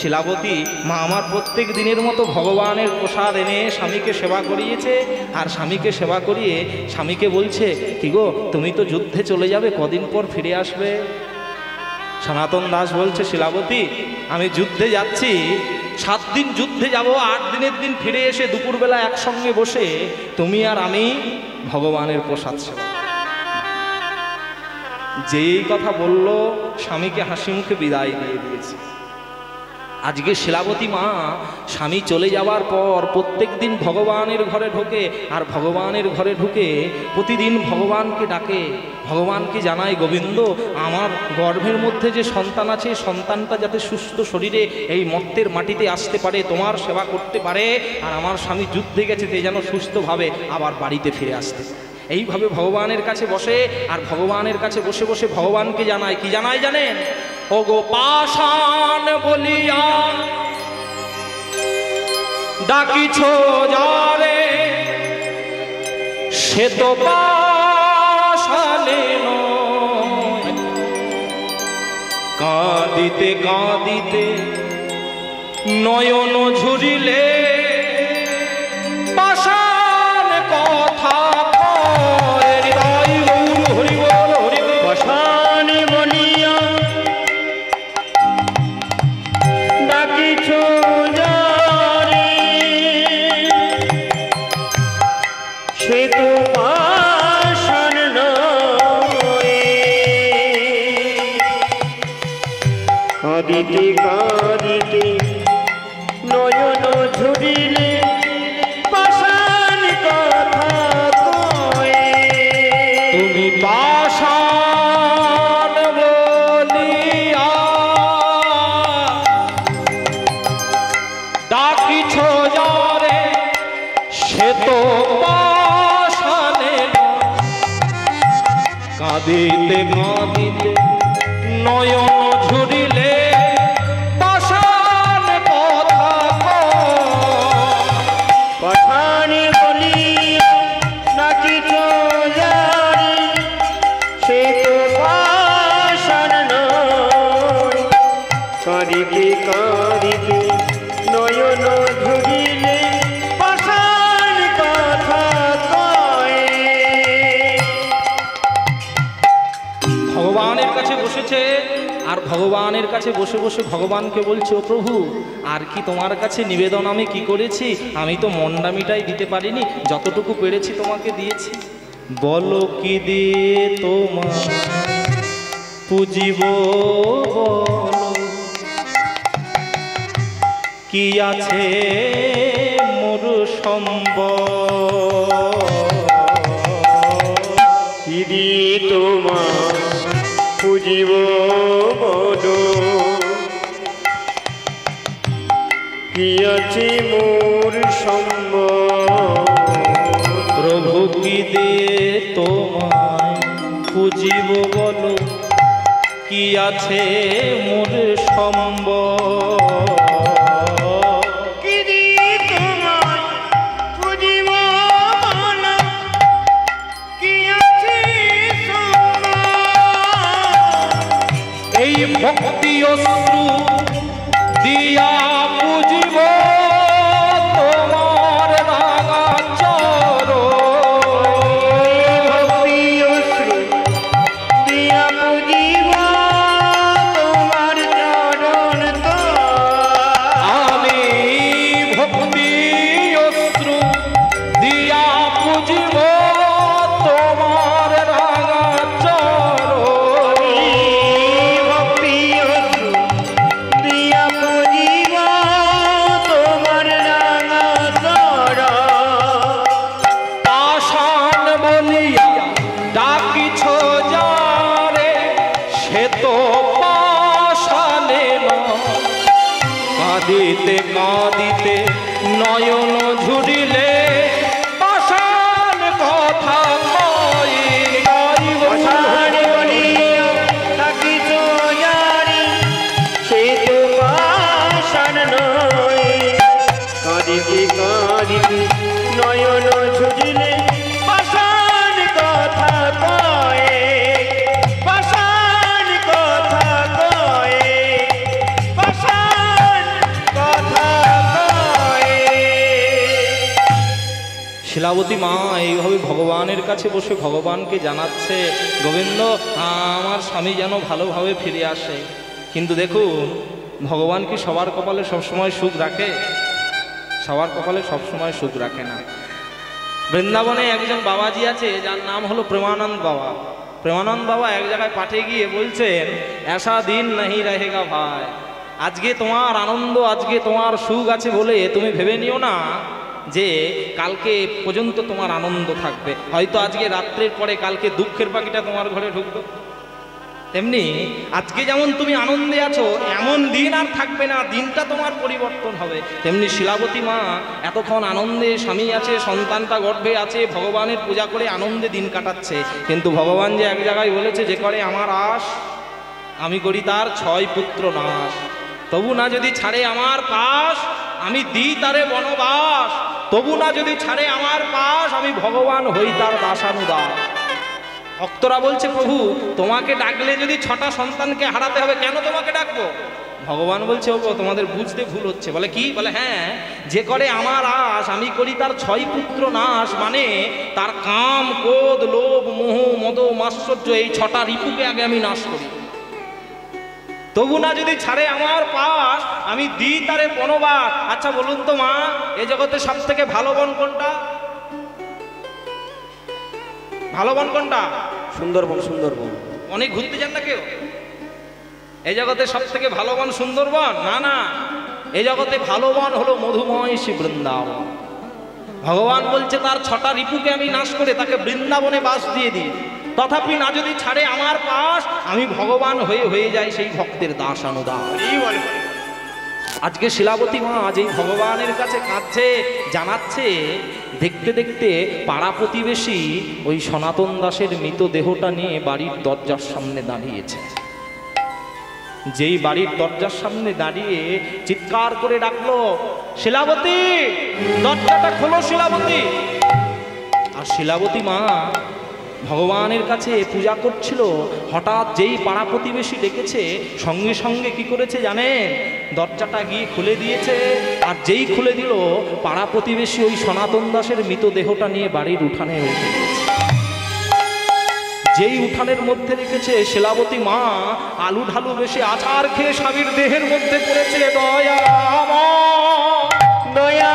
শিলাবতী মা আমার প্রত্যেক দিনের মতো ভগবানের প্রসাদ এনে স্বামীকে সেবা করিয়েছে। আর স্বামীকে সেবা করিয়ে স্বামীকে বলছে, কি গো তুমি তো যুদ্ধে চলে যাবে, কদিন পর ফিরে আসবে? সনাতন দাস বলছে, শিলাবতী আমি যুদ্ধে যাচ্ছি, 7 দিন যুদ্ধে যাব, 8 দিনের দিন ফিরে এসে দুপুরবেলা একসঙ্গে বসে তুমি আর আমি ভগবানের প্রসাদ সেবা। যেই কথা বলল, স্বামীকে হাসি মুখে বিদায় দিয়ে দিয়েছে। আজকে শিলাবতী মা স্বামী চলে যাওয়ার পর প্রত্যেক দিন ভগবানের ঘরে ঢোকে, আর ভগবানের ঘরে ঢুকে প্রতিদিন ভগবানকে ডাকে, ভগবানকে জানায়, গোবিন্দ আমার গর্ভের মধ্যে যে সন্তান আছে, সন্তানটা যাতে সুস্থ শরীরে এই মর্তের মাটিতে আসতে পারে, তোমার সেবা করতে পারে, আর আমার স্বামী যুদ্ধে গেছে, সে যেন সুস্থভাবে আবার বাড়িতে ফিরে আসতে পারে। এইভাবে ভগবানের কাছে বসে, আর ভগবানের কাছে বসে বসে ভগবানকে জানায়, কি জানায় জানেন? ও গো পাষাণ বলিয়া ডাকিছ যারে, সে তো পাষাণে নয়। কাঁদিতে কাঁদিতে নয়ন ঝুরিলে, পাষাণ কথা কয়। হৃদয় গৌর হরি বল, হরি বল। পাষাণ বলিয়া ডাকিছ যারে, সে তো পাষাণ নয়। কাঁদিতে কাঁদিতে নয়ন ঝুরিলে, পাষাণ কথা কয়। তুমি পাষাণ বলিয়া ডাকিছ যারে, সে তো পাষাণে নয়। কাঁদিতে কাঁদিতে নয়ন ঝুরিলে, পাষাণ কথা কয়। পাষাণ বলিয়া ডাকিছ যারে, সে তো পাষাণ নয়। কাঁদিতে কাঁদিতে নয়ন ঝুরিলে, পাষাণ কথা কয়। ভগবানের কাছে বসেছে, আর ভগবানের কাছে বসে বসে ভগবানকে বলছে, ও প্রভু আর কি তোমার কাছে নিবেদন আমি কি করেছি? আমি তো মন্ডামিটাই দিতে পারিনি, যতটুকু পেরেছি তোমাকে দিয়েছি। বলো কি দিয়ে তোমার পুজিব, বলো কি আছে মোর সম্বল। কি দিয়ে তোমার পুজিব বলো, কি আছে মোর সম্বল। প্রভু কি দিয়ে তোমায় পুজিব, বলো কি আছে মোর সম্বল। কি দিয়ে তোমায় পুজিব বলো, কি আছে সম্বল। এই ভক্তি অশ্রু দিয়া পুজিব তোমার রাঙা চরণ। ভক্তি অশ্রু দিয়া পুজিব তোমার চরণ তল। আমি ভক্তি অশ্রু দিয়া পুজিব তোমার রাঙা চরণ। ভক্তি অশ্রু দিয়া পুজিব তোমার রাঙা চরণ। পাষাণ বলিয়া ডাকিছ যারে, সে তো পাষাণে নয়। কাঁদিতে কাঁদিতে নয়ন ঝুরিলে পাষাণ কথা কয়। পাষাণ বলিয়া ডাকিছ যারে, সে তো পাষাণ নয়। কাঁদিতে কাঁদিতে নয়ন ঝুরিলে পাষাণ কথা কয়। পাষাণ কথা কয়। পাষাণ কথা কয়। শিলাবতী মা এইভাবে ভগবানের কাছে বসে ভগবানকে জানাচ্ছে, গোবিন্দ আমার স্বামী যেন ভালোভাবে ফিরে আসে। কিন্তু দেখুন, ভগবান কি সবার কপালে সবসময় সুখ রাখে? সবার কপালে সবসময় সুখ রাখে না। বৃন্দাবনে একজন বাবাজি আছে, যার নাম হলো প্রেমানন্দ বাবা। প্রেমানন্দ বাবা এক জায়গায় পাঠে গিয়ে বলছেন, ऐसा दिन नहीं रहेगा ভাই। আজকে তোমার আনন্দ, আজকে তোমার সুখ আছে বলে তুমি ভেবে নিও না যে কালকে পর্যন্ত তোমার আনন্দ থাকবে। হয়তো আজকে রাত্রের পরে কালকে দুঃখের পাখিটা তোমার ঘরে ঢুকবে। তেমনি আজকে যেমন তুমি আনন্দে আছো, এমন দিন আর থাকবে না, দিনটা তোমার পরিবর্তন হবে। তেমনি শিলাবতী মা এতক্ষণ আনন্দে, স্বামী আছে, সন্তানটা গর্ভে আছে, ভগবানের পূজা করে আনন্দে দিন কাটাচ্ছে। কিন্তু ভগবান যে এক জায়গায় বলেছে, যে করে আমার আশ আমি করি তার 6 পুত্র নাশ। তবু না যদি ছাড়ে আমার পাশ, আমি দিই তারে বনবাস। তবু না যদি ছাড়ে আমার পাশ, আমি ভগবান হই তার দাসানুদাস। ভক্তরা বলছে, প্রভু তোমাকে ডাকলে যদি 6টা সন্তানকে হারাতে হবে, কেন তোমাকে ডাকবো? ভগবান বলছে, ও তোমাদের বুঝতে ভুল হচ্ছে। বলে কি? বলে হ্যাঁ, যে করে আমার আশ আমি করি তার 6 পুত্র নাশ। মানে তার কাম, ক্রোধ, লোভ, মোহ, মদ, মাৎসর্য, এই 6টা রিপুকে আগে আমি নাশ করি। তবু না যদি ছাড়ে আমার পাশ, আমি দিই তারে বনবাস। আচ্ছা বলুন তো মা, এ জগতে সব থেকে ভালো বন কোনটা? ভালো বন কোনটা? সুন্দরবন। সুন্দরবন অনেক ঘুরতে যান না কেউ? এই জগতে সব থেকে ভালো বন সুন্দরবন? না না, এই জগতে ভালো বন হলো মধুময় শ্রী বৃন্দাবন। ভগবান বলছে তার 6টা রিপুকে আমি নাশ করে তাকে বৃন্দাবনে বাস দিয়ে দিই। তথাপি না যদি ছাড়ে আমার পাশ, আমি ভগবান হয়ে যাই সেই ভক্তের দাসানুদাস। আজকে শিলাবতী মা আজ এই ভগবানের কাছে কাঁদছে, জানাচ্ছে। দেখতে দেখতে পাড়া প্রতিবেশী ওই সনাতন দাসের মৃতদেহটা নিয়ে বাড়ির দরজার সামনে দাঁড়িয়েছে। যেই বাড়ির দরজার সামনে দাঁড়িয়ে চিৎকার করে ডাকলো, শিলাবতী দরজাটা খোলো শিলাবতী। আর শিলাবতী মা ভগবানের কাছে পূজা করছিল। হঠাৎ যেই পাড়া প্রতিবেশী ডেকেছে, সঙ্গে সঙ্গে কি করেছে জানেন? দরজাটা গিয়ে খুলে দিয়েছে। আর যেই খুলে দিল, পাড়া প্রতিবেশী ওই সনাতন দাসের মৃতদেহটা নিয়ে বাড়ির উঠানে উঠে গেছে। যেই উঠানের মধ্যে রেখেছে, শিলাবতী মা আলু ঢালু বেশি আচার খেয়ে স্বামীর দেহের মধ্যে পড়েছে। দয়া দয়া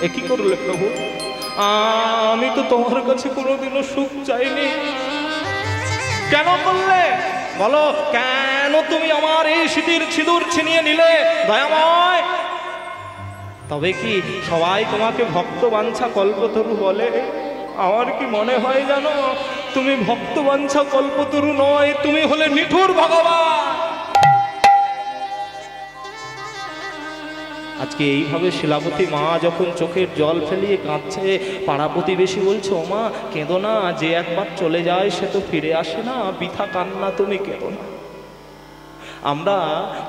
এ কি করলে প্রভু? আমি তো তোমার কাছে কোনোদিনও সুখ চাইনি, কেন করলে বলো? কেন তুমি আমার এই স্মৃতির সিঁদুর ছিনিয়ে নিলে দয়াময়? তবে কি সবাই তোমাকে ভক্ত বাঞ্ছা কল্পতরু বলে? আমার কি মনে হয় জানো, তুমি ভক্ত বাঞ্ছা কল্পতরু নয়, তুমি হলে নিঠুর ভগবান। আজকে এইভাবে শিলাবতী মা যখন চোখের জল ফেলিয়ে কাঁদছে, পাড়া প্রতিবেশী বলছে, ও মা কেঁদো না, যে একবার চলে যায় সে তো ফিরে আসে না, বৃথা কান্না, তুমি কেঁদো না। আমরা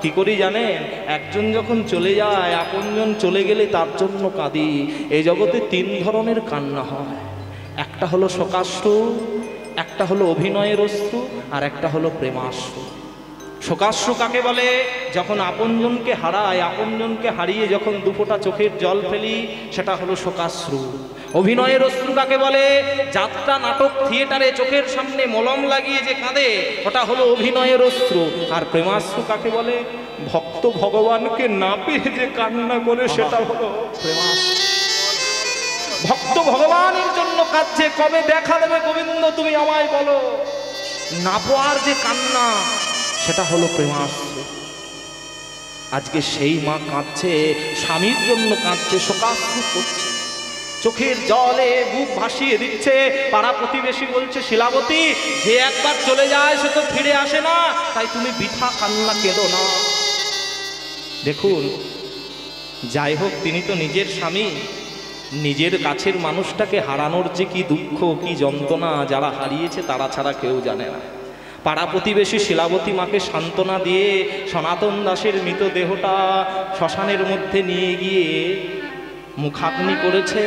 কি করি জানেন? একজন যখন চলে যায়, আপনজন চলে গেলে তার জন্য কাঁদি। এই জগতে 3 ধরনের কান্না হয়। একটা হলো শোকাশ্রু, একটা হলো অভিনয়ের অশ্রু আর একটা হলো প্রেমাশ্রু। শোকাশ্রু কাকে বলে? যখন আপনজনকে হারায়, আপনজনকে হারিয়ে যখন দুফোঁটা চোখের জল ফেলি, সেটা হলো শোকাশ্রু। অভিনয়ের অশ্রু কাকে বলে? যাত্রা, নাটক, থিয়েটারে চোখের সামনে মলম লাগিয়ে যে কাঁদে, ওটা হলো অভিনয়ের অশ্রু। আর প্রেমাশ্রু কাকে বলে? ভক্ত ভগবানকে না পেয়ে যে কান্না করে, সেটা হলো প্রেমাশ্রু। ভক্ত ভগবানের জন্য কাঁদছে, কবে দেখা দেবে গোবিন্দ তুমি আমায় বলো, না পাওয়ার যে কান্না, সেটা হলো প্রেমাশ্রু। আজকে সেই মা কাঁদছে, স্বামীর জন্য কাঁদছে, শোকাশ্রু করছে, চোখের জলে বুক ভাসিয়ে দিচ্ছে। পাড়া প্রতিবেশী বলছে, শিলাবতী, যে একবার চলে যায় সে তো ফিরে আসে না, তাই তুমি বৃথা কান্না কেঁদো না। দেখুন, যাই হোক, তিনি তো নিজের স্বামী, নিজের কাছের মানুষটাকে হারানোর যে কি দুঃখ, কি যন্ত্রণা, যারা হারিয়েছে তারা ছাড়া কেউ জানে না। পাড়া প্রতিবেশী শিলাবতী মাকে সান্ত্বনা দিয়ে সনাতন দাসের মৃতদেহটা শ্মশানের মধ্যে নিয়ে গিয়ে মুখাগ্নি করেছে।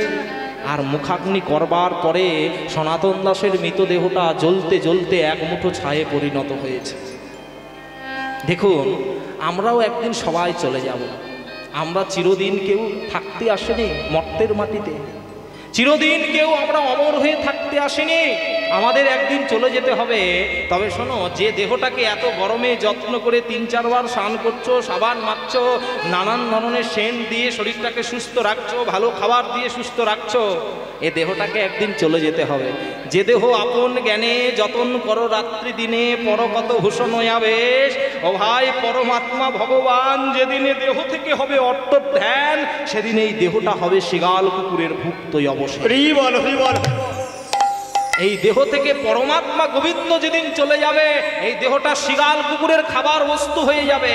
আর মুখাগ্নি করবার পরে সনাতন দাসের মৃতদেহটা জ্বলতে জ্বলতে এক মুঠো ছায়ে পরিণত হয়েছে। দেখুন, আমরাও একদিন সবাই চলে যাব। আমরা চিরদিন কেউ থাকতে আসেনি মর্তের মাটিতে, চিরদিন কেউ আমরা অমর হয়ে থাকতে আসেনি, আমাদের একদিন চলে যেতে হবে। তবে শোনো, যে দেহটাকে এত গরমে যত্ন করে 3-4 বার স্নান করছো, সাবান মাখছো, নানান ধরনের সেন্ট দিয়ে শরীরটাকে সুস্থ রাখছো, ভালো খাবার দিয়ে সুস্থ রাখছো, এ দেহটাকে একদিন চলে যেতে হবে। যে দেহ আপন জ্ঞানে যতন করো রাত্রি দিনে, পর কত ভূষণ আবেশ। ও ভাই, পরমাত্মা ভগবান যেদিনে দেহ থেকে হবে অর্থধ্যান, সেদিন এই দেহটা হবে শিগাল কুকুরের ভুক্ত অবশ্যই। এই দেহ থেকে পরমাত্মা গোবিন্দ যেদিন চলে যাবে, এই দেহটা শিগাল কুকুরের খাবার বস্তু হয়ে যাবে।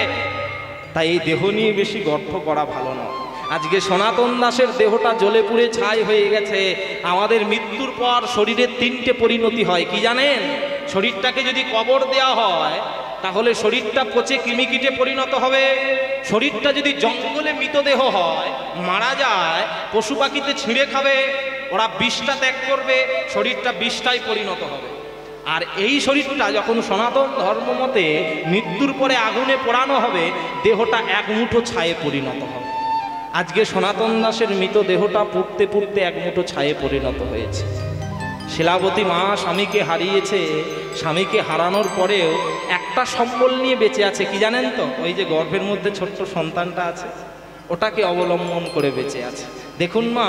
তাই এই দেহ নিয়ে বেশি গর্ব করা ভালো নয়। আজকে সনাতন দাসের দেহটা জ্বলে পুড়ে ছাই হয়ে গেছে। আমাদের মৃত্যুর পর শরীরের 3টে পরিণতি হয়, কি জানেন? শরীরটাকে যদি কবর দেওয়া হয়, তাহলে শরীরটা পচে কৃমিকীটে পরিণত হবে। শরীরটা যদি জঙ্গলে মৃতদেহ হয়, মারা যায়, পশু পাখিতে ছিঁড়ে খাবে, ওরা বিষটা ত্যাগ করবে, শরীরটা বিষটাই পরিণত হবে। আর এই শরীরটা যখন সনাতন ধর্ম মতে মৃত্যুর পরে আগুনে পোড়ানো হবে, দেহটা এক মুঠো ছায়ে পরিণত হবে। আজকে সনাতন দাসের মৃতদেহটা পুড়তে পুড়তে এক মুঠো ছায়ে পরিণত হয়েছে। শিলাবতী মা স্বামীকে হারিয়েছে, স্বামীকে হারানোর পরেও একটা সম্বল নিয়ে বেঁচে আছে, কি জানেন তো? ওই যে গর্ভের মধ্যে ছোট্ট সন্তানটা আছে, ওটাকে অবলম্বন করে বেঁচে আছে। দেখুন মা,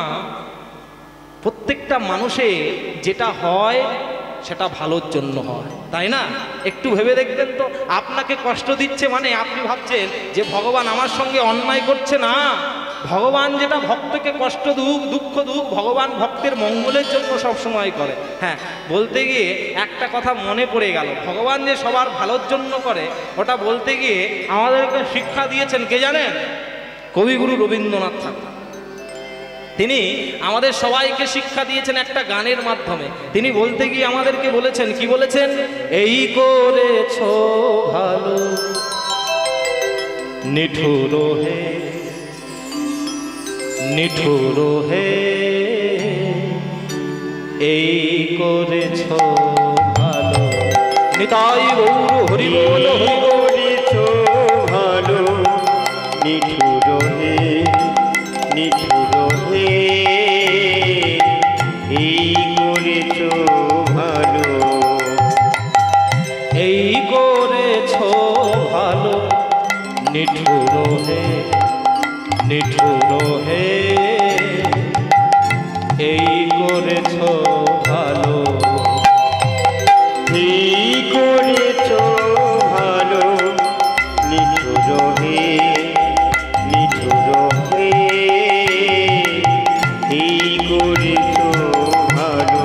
প্রত্যেকটা মানুষের যেটা হয় সেটা ভালোর জন্য হয়, তাই না? একটু ভেবে দেখবেন তো, আপনাকে কষ্ট দিচ্ছে মানে আপনি ভাবছেন যে ভগবান আমার সঙ্গে অন্যায় করছে না। ভগবান যেটা ভক্তকে কষ্ট দুঃখ ভগবান ভক্তের মঙ্গলের জন্য সবসময় করে। হ্যাঁ, বলতে গিয়ে একটা কথা মনে পড়ে গেল, ভগবান যে সবার ভালোর জন্য করে, ওটা বলতে গিয়ে আমাদেরকে শিক্ষা দিয়েছেন কে জানেন? কবিগুরু রবীন্দ্রনাথ ঠাকুর। তিনি আমাদের সবাইকে শিক্ষা দিয়েছেন একটা গানের মাধ্যমে। তিনি বলতে গিয়ে আমাদেরকে বলেছেন, কি বলেছেন? এই করেছো ভালো নিঠুর হে, নিঠুর হে, এই করেছো ভালো। নিতাই গৌর হরি বল, হরি করেছো ভালো নিঠুর হে, নিঠুর হে, এই করেছো ভালো, এই করেছো ভালো নিঠুর হে, নিঠুর হে, এই করেছো ভালো, এই করেছো ভালো নিঠুর হে, নিঠুর হে, এই করেছো ভালো।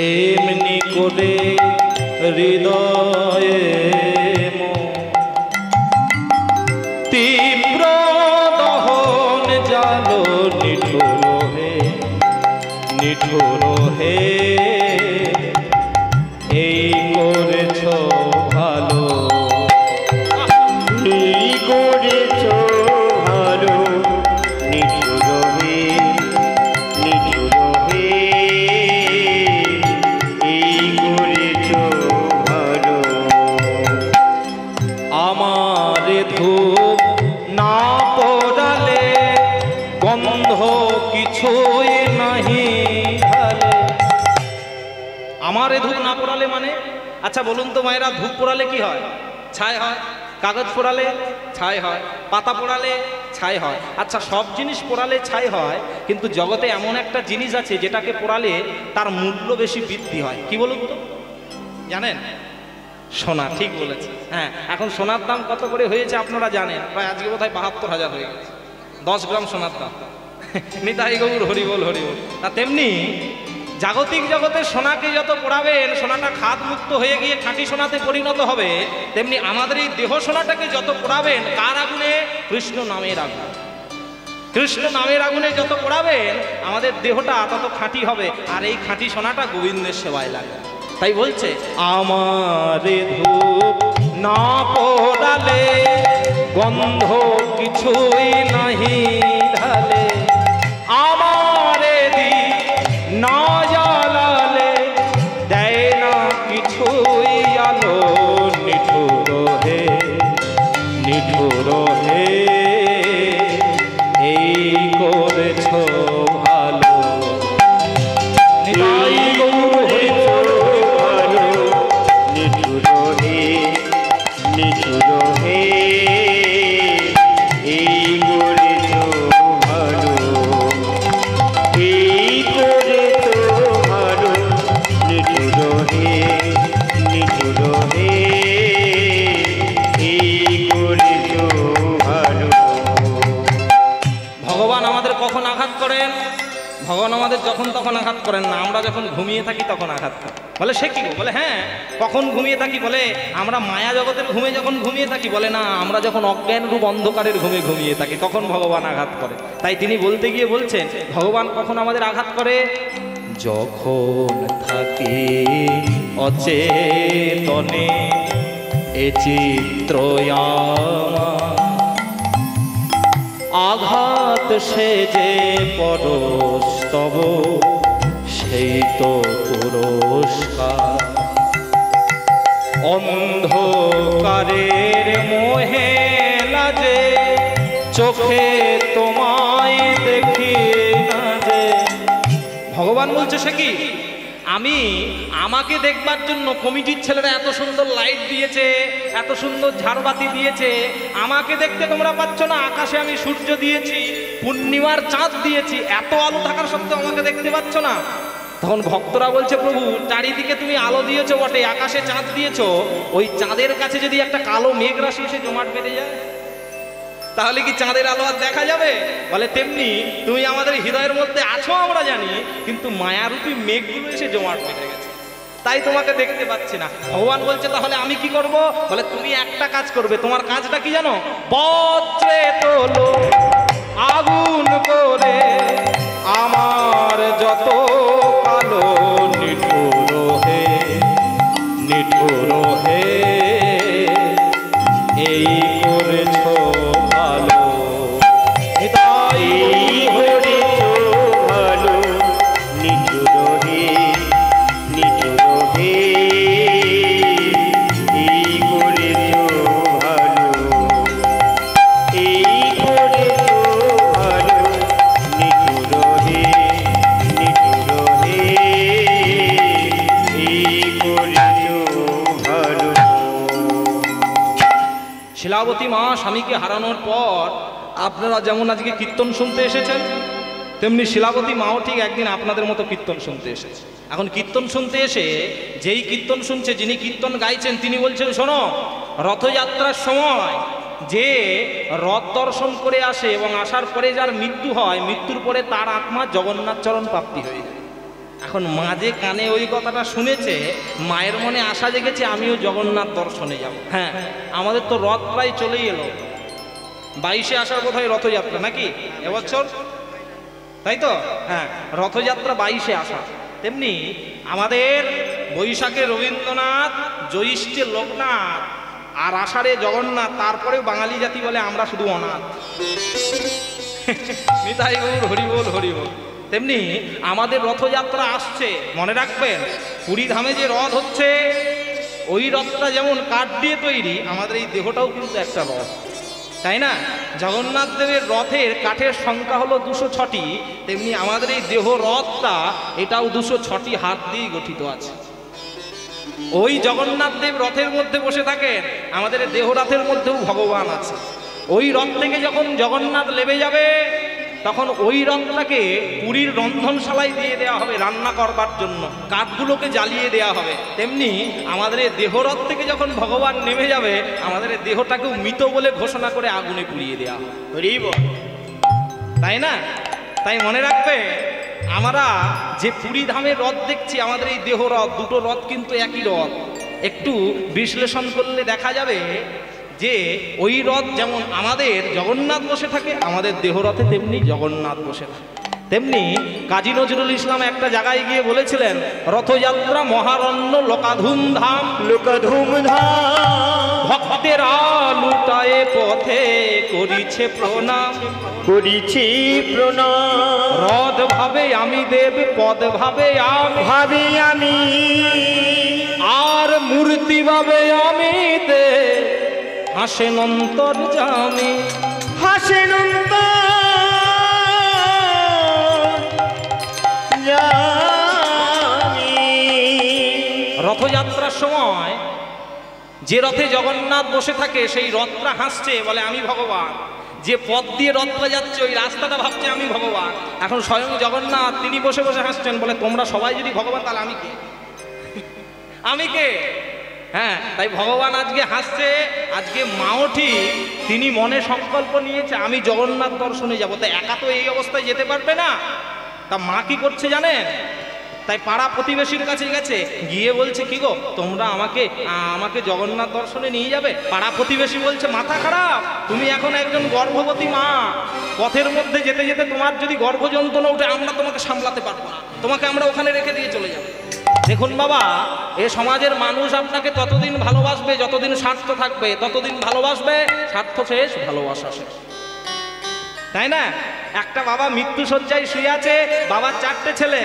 এমনি করে হৃদয়ে তীব্র দহন জালো নিঠুর হে, নিঠুর হে, এই করেছো ভালো, এই করেছো ভালো নিঠুর হে, নিঠুর হে, না পোড়ালে গন্ধ কিছুই নাহি ঢালে। আমার এ ধূপ না পোড়ালে মানে, আচ্ছা বলুন তো মায়েরা, ধূপ পোড়ালে কি হয়? ছাই হয়। কাগজ পোড়ালে ছাই হয়, পাতা পোড়ালে ছাই হয়। আচ্ছা সব জিনিস পোড়ালে ছাই হয়, কিন্তু জগতে এমন একটা জিনিস আছে যেটাকে পোড়ালে তার মূল্য বেশি বৃদ্ধি হয়। কি বলুন তো, জানেন? সোনা। ঠিক বলেছে। হ্যাঁ, এখন সোনার দাম কত করে হয়েছে আপনারা জানেন? প্রায় আজকে বোধহয় ৭২,০০০ হয়ে গেছে 10 গ্রাম সোনার দাম। নিতাই গৌর হরিবল হরিবল। তা তেমনি জাগতিক জগতে সোনাকে যত পোড়াবেন সোনাটা খাদ মুক্ত হয়ে গিয়ে খাঁটি সোনাতে পরিণত হবে, তেমনি আমাদের এই দেহ সোনাটাকে যত পোড়াবেন কার আগুনে? কৃষ্ণ নামের আগুন। কৃষ্ণ নামের আগুনে যত পোড়াবেন আমাদের দেহটা তত খাঁটি হবে, আর এই খাঁটি সোনাটা গোবিন্দের সেবায় লাগে। তাই বলছে আমার ধূপ না পোড়ালে গন্ধ কিছুই নাহি ঢালে, আমার দীপ না জ্বালালে দেয় না কিছুই আলো। নিঠুর হে নিঠুর হে এই করেছ ভালো। নিতাই গৌর হরিবল। নিঠুর হে নিঠুর হে এই করেছ ভালো, এই করেছ ভালো। নিঠুর হে নিঠুর হে এই করেছ ভালো। ভগবান আমাদের কখন আঘাত করেন? ভগবান আমাদের যখন তখন আঘাত করেন না, আমরা যখন ঘুমিয়ে থাকি তখন আঘাত করেন। বলে সে কি? বলে হ্যাঁ, কখন ঘুমিয়ে থাকি? বলে আমরা মায়া জগতের ঘুমে যখন ঘুমিয়ে থাকি। বলে না, আমরা যখন অজ্ঞান রূপ অন্ধকারের ঘুমে ঘুমিয়ে থাকি তখন ভগবান আঘাত করে। তাই তিনি বলতে গিয়ে বলছেন ভগবান কখন আমাদের আঘাত করে? যখন থাকি অচেতনে এ চিত্র আঘাত সে যে পরস্তব সেই তো পুরস্কার। অন্ধকারের মোহে লাজে চোখে তোমায় দেখি না যে। ভগবান বলছে সে কি? আমাকে দেখবার জন্য কমিটির ছেলেরা এত সুন্দর লাইট দিয়েছে, এত সুন্দর ঝাড়বাতি দিয়েছে, আমাকে দেখতে তোমরা পাচ্ছ না। আকাশে আমি সূর্য দিয়েছি, পূর্ণিমার চাঁদ দিয়েছি, এত আলো থাকার সত্ত্বেও আমাকে দেখতে পাচ্ছ না। তখন ভক্তরা বলছে প্রভু চারিদিকে তুমি আলো দিয়েছো বটে, আকাশে চাঁদ দিয়েছো, ওই চাঁদের কাছে যদি একটা কালো মেঘ রাশি এসে জমাট বেঁধে যায় তাহলে কি চাঁদের আলো আর দেখা যাবে? বলে তেমনি তুমি আমাদের হৃদয়ের মধ্যে আছো আমরা জানি, কিন্তু মায়ারূপী মেঘগুলো এসে জমাট বেঁধে গেছে, তাই তোমাকে দেখতে পাচ্ছি না। ভগবান বলছে তাহলে আমি কি করব? বলে তুমি একটা কাজ করবে। তোমার কাজটা কি জানো? বজ্রে তোলো আগুন করে আমার যত কালো। নিঠুর হে নিঠুর হে এই করেছ ভালো। এই করেছ ভালো। নিঠুর হে নিঠুর হে এই করেছ ভালো, এই করেছ ভালো। নিঠুর হে নিঠুর হে এই করেছ ভালো। শিলাবতী মা স্বামীকে হারানোর পর আপনারা যেমন আজকে কীর্তন শুনতে এসেছেন, তেমনি শিলাবতী মাও ঠিক একদিন আপনাদের মতো কীর্তন শুনতে এসেছে। এখন কীর্তন শুনতে এসে যেই কীর্তন শুনছে, যিনি কীর্তন গাইছেন তিনি বলছেন শোনো, রথযাত্রার সময় যে রথ দর্শন করে আসে এবং আসার পরে যার মৃত্যু হয়, মৃত্যুর পরে তার আত্মা জগন্নাথ চরণ প্রাপ্তি হয়ে যায়। এখন মা যে কানে ওই কথাটা শুনেছে, মায়ের মনে আশা জেগেছে আমিও জগন্নাথ দর্শনে যাব। হ্যাঁ, আমাদের তো রথ প্রায় চলেই এলো, 22-এ আসার বোধহয় রথযাত্রা নাকি এবছর, তাই তো? হ্যাঁ, রথযাত্রা 22-এ আসা। তেমনি আমাদের বৈশাখে রবীন্দ্রনাথ, জ্যৈষ্ঠে লোকনাথ, আর আষাঢ়ে জগন্নাথ, তারপরেও বাঙালি জাতি বলে আমরা শুধু অনাথ। নিতাই গৌর হরিবল হরিবল। তেমনি আমাদের রথযাত্রা আসছে, মনে রাখবেন পুরী ধামে যে রথ হচ্ছে, ওই রথটা যেমন কাঠ দিয়ে তৈরি, আমাদের এই দেহটাও কিন্তু একটা রথ। তাই না? জগন্নাথ দেবের রথের কাঠের সংখ্যা হলো 206টি, তেমনি আমাদের এই দেহ রথটা এটাও 206টি হাত দিয়ে গঠিত আছে। ওই জগন্নাথ দেব রথের মধ্যে বসে থাকেন, আমাদের দেহ রথের মধ্যেও ভগবান আছে। ওই রথ থেকে যখন জগন্নাথ নেমে যাবে তখন ওই রথটাকে পুরীর রন্ধনশালায় দিয়ে দেওয়া হবে রান্না করবার জন্য, কাঠগুলোকে জ্বালিয়ে দেওয়া হবে। তেমনি আমাদের এই দেহরথ থেকে যখন ভগবান নেমে যাবে আমাদের এই দেহটাকেও মৃত বলে ঘোষণা করে আগুনে পুড়িয়ে দেওয়া হবে, তাই না? তাই মনে রাখবে, আমরা যে পুরী ধামের রথ দেখছি আমাদের এই দেহ রথ, দুটো রথ কিন্তু একই রথ। একটু বিশ্লেষণ করলে দেখা যাবে যে ওই রথ যেমন আমাদের জগন্নাথ বসে থাকে, আমাদের দেহরথে তেমনি জগন্নাথ বসে থাকে। তেমনি কাজী নজরুল ইসলাম একটা জায়গায় গিয়ে বলেছিলেন, রথযাত্রা মহারণ্য লোকাধুম ধাম, লোকাধুম ধাম, ভক্তেরা লুটায়ে পথে করিছে প্রণাম, করিছি প্রণাম। রথ ভাবে আমি দেব, পদ ভাবে আমি, ভাবি আমি, আর মূর্তি ভাবে আমি দেব, হাসেন অন্তর্যামী, হাসেন রথযাত্রার সময় যে রথে জগন্নাথ বসে থাকে সেই রথটা হাসছে, বলে আমি ভগবান। যে পথ দিয়ে রথটা যাচ্ছে ওই রাস্তাটা ভাবছে আমি ভগবান। এখন স্বয়ং জগন্নাথ তিনি বসে বসে হাসছেন, বলে তোমরা সবাই যদি ভগবান তাহলে আমি কে? আমি কে? হ্যাঁ, তাই ভগবান আজকে হাসছে। আজকে মাও ঠিক তিনি মনে সংকল্প নিয়েছে আমি জগন্নাথ দর্শনে যাব। তাই একা তো এই অবস্থায় যেতে পারবে না। তা মা কি করছে জানেন? তাই পাড়া প্রতিবেশীর কাছে গেছে, গিয়ে বলছে কি গো তোমরা আমাকে জগন্নাথ দর্শনে নিয়ে যাবে? পাড়া প্রতিবেশী বলছে মাথা খারাপ, তুমি এখন একজন গর্ভবতী মা, পথের মধ্যে যেতে যেতে তোমার যদি গর্ভযন্ত্রণা উঠে আমরা তোমাকে সামলাতে পারবো না, তোমাকে আমরা ওখানে রেখে দিয়ে চলে যাবো। দেখুন বাবা, এ সমাজের মানুষ আপনাকে ততদিন ভালোবাসবে যতদিন স্বার্থ থাকবে, ততদিন ভালোবাসবে, স্বার্থ শেষ ভালোবাসা শেষ, তাই না? একটা বাবা মৃত্যু শয্যায় শুয়ে আছে, বাবার 4টে ছেলে।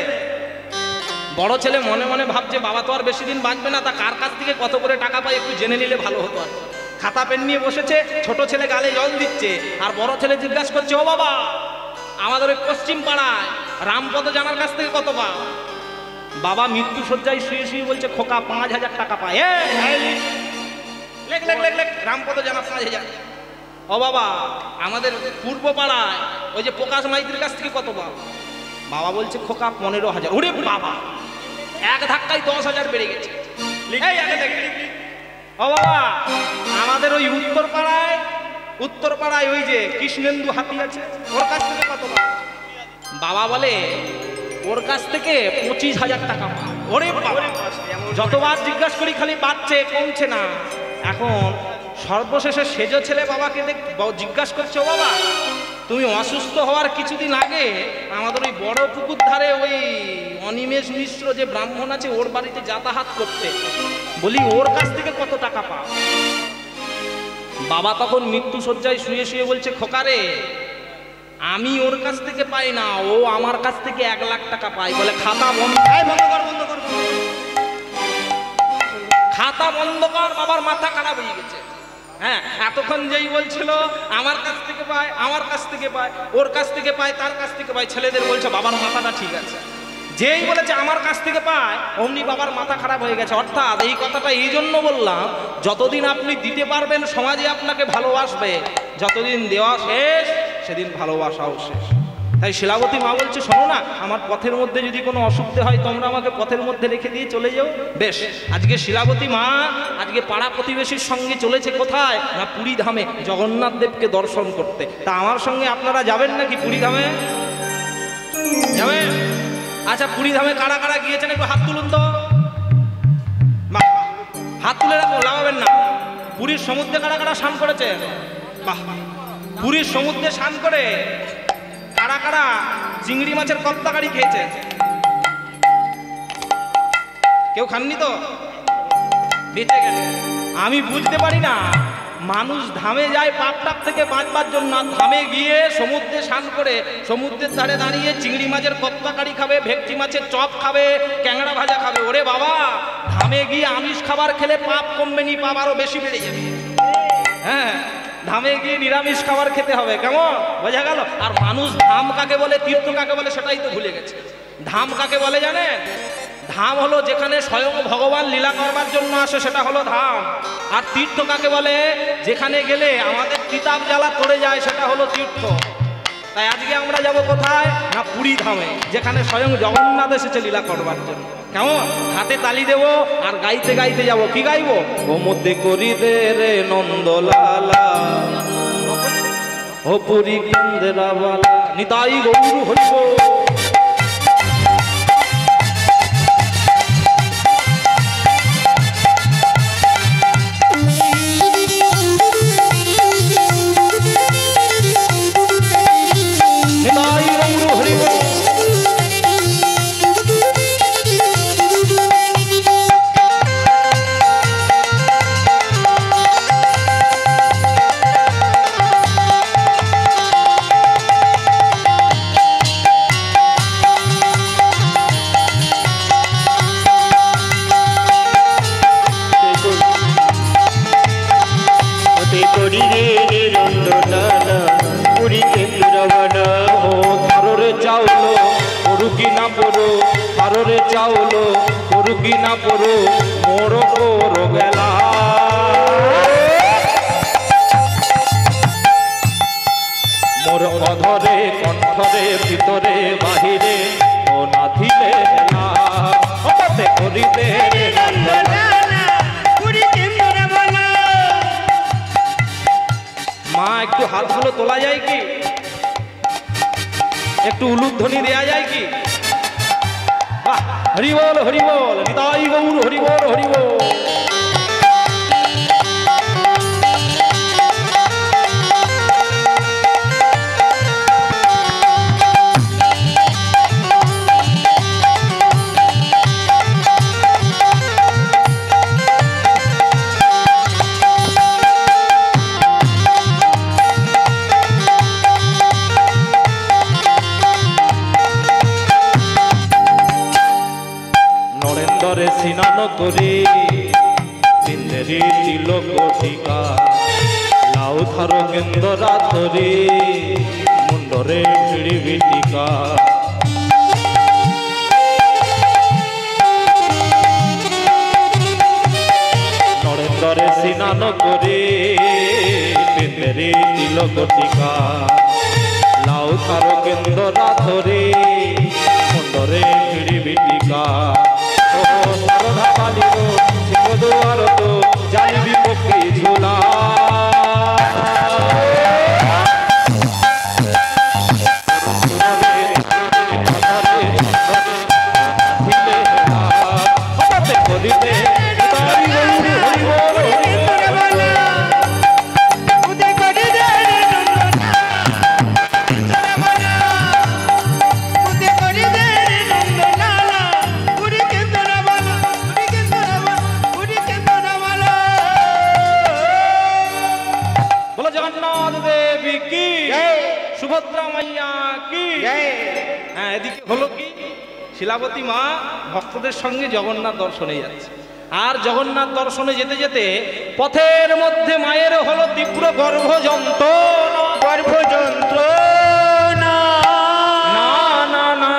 বড় ছেলে মনে মনে ভাবছে বাবা তো আর বেশি দিন বাঁচবে না, তা কার কাছ থেকে কত করে টাকা পায় একটু জেনে নিলে ভালো হতো। আর খাতা পেন নিয়ে বসেছে, ছোট ছেলে গালে জল দিচ্ছে, আর বড় ছেলে জিজ্ঞাসা করছে, ও বাবা আমাদের ওই পশ্চিম পাড়ায় রামপদ জানার কাছ থেকে কত পা? বাবা মৃত্যু শয্যায় শুয়ে শুয়ে বলছে, খোকা 5000 টাকা পায়। লেখ লেখ লেখ লেখ, রামপদ জানা 5000। ও বাবা আমাদের পূর্ব পাড়ায় ওই যে প্রকাশ মাইতির কাছ থেকে কত পা? বাবা বলছে খোকা 15000। ওরে বাবা, এক ধাক্কায় 10,000 বেড়ে গেছে। ও বাবা আমাদের ওই উত্তর পাড়ায় ওই যে কৃষ্ণেন্দু হাতি আছে, ওর কাছ থেকে কত পা? বাবা বলে ওর কাছ থেকে 25,000 টাকা পা। ওরে বাবা, যতবার জিজ্ঞাসা করি খালি বাড়ছে, কমছে না। এখন সর্বশেষে সেজ ছেলে বাবাকে জিজ্ঞাসা করছে, ও বাবা তুমি অসুস্থ হওয়ার কিছুদিন আগে আমাদের ওই বড় পুকুর ধারে ওই অনিমেষ মিশ্র যে ব্রাহ্মণ আছে ওর বাড়িতে যাতায়াত করতে, বলি ওর কাছ থেকে কত টাকা পাও? বাবা তখন মৃত্যু শয্যায় শুয়ে শুয়ে বলছে, খোকারে আমি ওর কাছ থেকে পাই না, ও আমার কাছ থেকে 1 লাখ টাকা পাই। বলে খাতা বন্ধ কর, খাতা বন্ধ কর। বাবার মাথা খারাপ হয়ে গেছে। হ্যাঁ, এতক্ষণ যেই বলছিল আমার কাছ থেকে পায়, আমার কাছ থেকে পায়, ওর কাছ থেকে পায়, তার কাছ থেকে পায়, ছেলেদের বলছে বাবার মাথাটা ঠিক আছে। যেই বলেছে আমার কাছ থেকে পায় অমনি বাবার মাথা খারাপ হয়ে গেছে। অর্থাৎ এই কথাটা এই জন্য বললাম, যতদিন আপনি দিতে পারবেন সমাজে আপনাকে ভালোবাসবে, যতদিন দেওয়া শেষ সেদিন ভালোবাসাও শেষ। তাই শিলাবতী মা বলছে, শোনো না, আমার পথের মধ্যে যদি কোনো অসুবিধা হয় তোমরা আমাকে পথের মধ্যে রেখে দিয়ে চলে যাও। বেশ, আজকে শিলাবতী মা আজকে পাড়া প্রতিবেশীর সঙ্গে চলেছে কোথায় না পুরী ধামে জগন্নাথ দেবকে দর্শন করতে। তা আমার সঙ্গে আপনারা যাবেন নাকি পুরী ধামে? যাবেন? আচ্ছা, পুরী ধামে কারা কারা গিয়েছেন একটু হাত তুলুন তো। বাহ, হাত তুলে রাখো, লাগাবেন না। পুরীর সমুদ্রে কারা কারা স্নান করেছেন? বাহ, পুরীর সমুদ্রে স্নান করে কারা কারা চিংড়ি মাছের কপ্তাকারি খেয়েছে? কেউ খাননি তো? বেঁচে গেছে। আমি বুঝতে পারি না, মানুষ ধামে যায় পাপ টাপ থেকে বাঁচবার জন্য, ধামে গিয়ে সমুদ্রে স্নান করে সমুদ্রের ধারে দাঁড়িয়ে চিংড়ি মাছের কপ্তাকারি খাবে, ভেটকি মাছের চপ খাবে, ক্যাংড়া ভাজা খাবে। ওরে বাবা, ধামে গিয়ে আমিষ খাবার খেলে পাপ কমবে নি, পাপ আরো বেশি বেড়ে যাবে। হ্যাঁ, ধামে গিয়ে নিরামিষ খাবার খেতে হবে, কেমন বোঝা গেল? আর মানুষ ধাম কাকে বলে, তীর্থ কাকে বলে সেটাই তো ভুলে গেছে। ধাম কাকে বলে জানেন? ধাম হলো যেখানে স্বয়ং ভগবান লীলা করবার জন্য আসে, সেটা হলো ধাম। আর তীর্থ কাকে বলে? যেখানে গেলে আমাদের কিতাব জ্বালা করে যায়, সেটা হলো তীর্থ। তাই আজকে আমরা যাব কোথায় না, পুরী ধামে, যেখানে স্বয়ং জগন্নাথ এসেছে লীলা করবার জন্য। কেমন? হাতে তালি দেবো আর গাইতে গাইতে যাব। কি গাইবো? ও মধ্যে করি দে রে নন্দলালা, ও পুরী কেন্দ্রাবালা, নিতাই গৌর হইব। চাউলো করুকি না পড়ো মোর করো বেলা। মোর অধরে কণ্ঠরে ভিতরে বাহিরে ও নাথিলে না হঠাতে করিতে মা। একটু হাতগুলো তোলা যায় কি? একটু উলুধ্বনি দেয়া যায় কি? হরি বল হরি বল, নিতাই গৌর হরি বল হরি বল। স্নান করে বিন্দেরি তিলক টিকা লাউ থারো গেন্দরা ধরে মুন্ডরে ভিড়ি ভিটিকা। নরেন্দ্রে স্নান করে বিন্দেরি তিলক টিকা লাউ থারো গেন্দরা ধরে মুন্ডরে ভিড়ি ভিটিকা। সারদা পালিব সিংহদুয়ার তো যাইবি পক্ষে ঝোলা। সুভদ্রা মাইয়া কি? হ্যাঁ, এদিকে হলো কি, শিলাবতী মা ভক্তদের সঙ্গে জগন্নাথ দর্শনে যাচ্ছে। আর জগন্নাথ দর্শনে যেতে যেতে পথের মধ্যে মায়ের হলো তীব্র গর্ভযন্ত্রণা। না না না,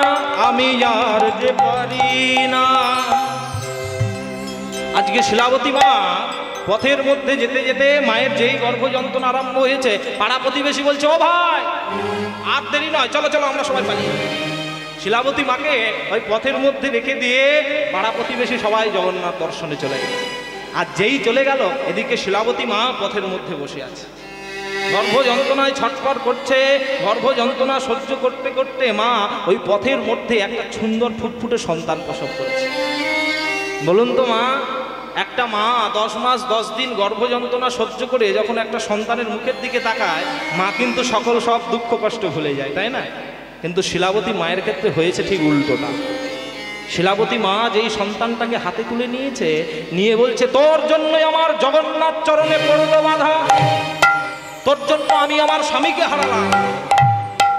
আমি আর যে পারি না। আজকে শিলাবতী মা পথের মধ্যে যেতে যেতে মায়ের যেই গর্ভযন্ত্রণা আরম্ভ হয়েছে, পাড়া প্রতিবেশী বলছে ও ভাই আর দেরি নয়, চলো চলো আমরা সবাই পালিয়ে। শিলাবতী মাকে ওই পথের মধ্যে রেখে দিয়ে পাড়া প্রতিবেশী সবাই জগন্নাথ দর্শনে চলে গেছে। আর যেই চলে গেল, এদিকে শিলাবতী মা পথের মধ্যে বসে আছে, গর্ভযন্ত্রণায় ছটফট করছে। গর্ভযন্ত্রণা সহ্য করতে করতে মা ওই পথের মধ্যে একটা সুন্দর ফুটফুটে সন্তান প্রসব করেছে। বলুন তো মা, একটা মা 10 মাস 10 দিন গর্ভযন্ত্রণা সহ্য করে যখন একটা সন্তানের মুখের দিকে তাকায়, মা কিন্তু সকল সব দুঃখ কষ্ট ভুলে যায়, তাই না? কিন্তু শিলাবতী মায়ের ক্ষেত্রে হয়েছে ঠিক উল্টোটা। শিলাবতী মা যেই সন্তানটাকে হাতে তুলে নিয়েছে, নিয়ে বলছে তোর জন্যই আমার জগন্নাথ চরণে পড়লো বাধা, তোর জন্য আমি আমার স্বামীকে হারালাম,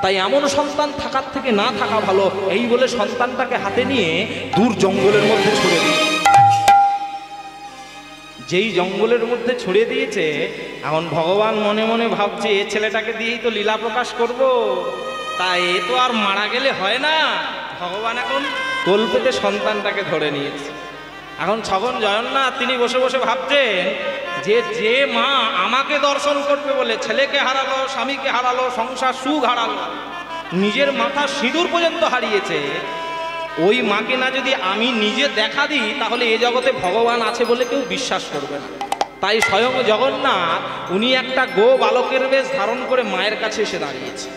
তাই এমন সন্তান থাকার থেকে না থাকা ভালো। এই বলে সন্তানটাকে হাতে নিয়ে দূর জঙ্গলের মধ্যে ছুড়ে দিল। যেই জঙ্গলের মধ্যে ছুড়ে দিয়েছে, এখন ভগবান মনে মনে ভাবছে এ ছেলেটাকে দিয়েই তো লীলা প্রকাশ করব, তাই এ তো আর মারা গেলে হয় না। ভগবান এখন কল্পেতে সন্তানটাকে ধরে নিয়েছে। এখন ছগন জগন্নাথ তিনি বসে বসে ভাবছেন যে যে মা আমাকে দর্শন করবে বলে ছেলেকে হারালো, স্বামীকে হারালো, সংসার সুখ হারালো, নিজের মাথা সিঁদুর পর্যন্ত হারিয়েছে, ওই মাকে না যদি আমি নিজে দেখা দিই তাহলে এ জগতে ভগবান আছে বলে কেউ বিশ্বাস করবে না। তাই স্বয়ং জগন্নাথ উনি একটা গো বালকের বেশ ধারণ করে মায়ের কাছে এসে দাঁড়িয়েছে।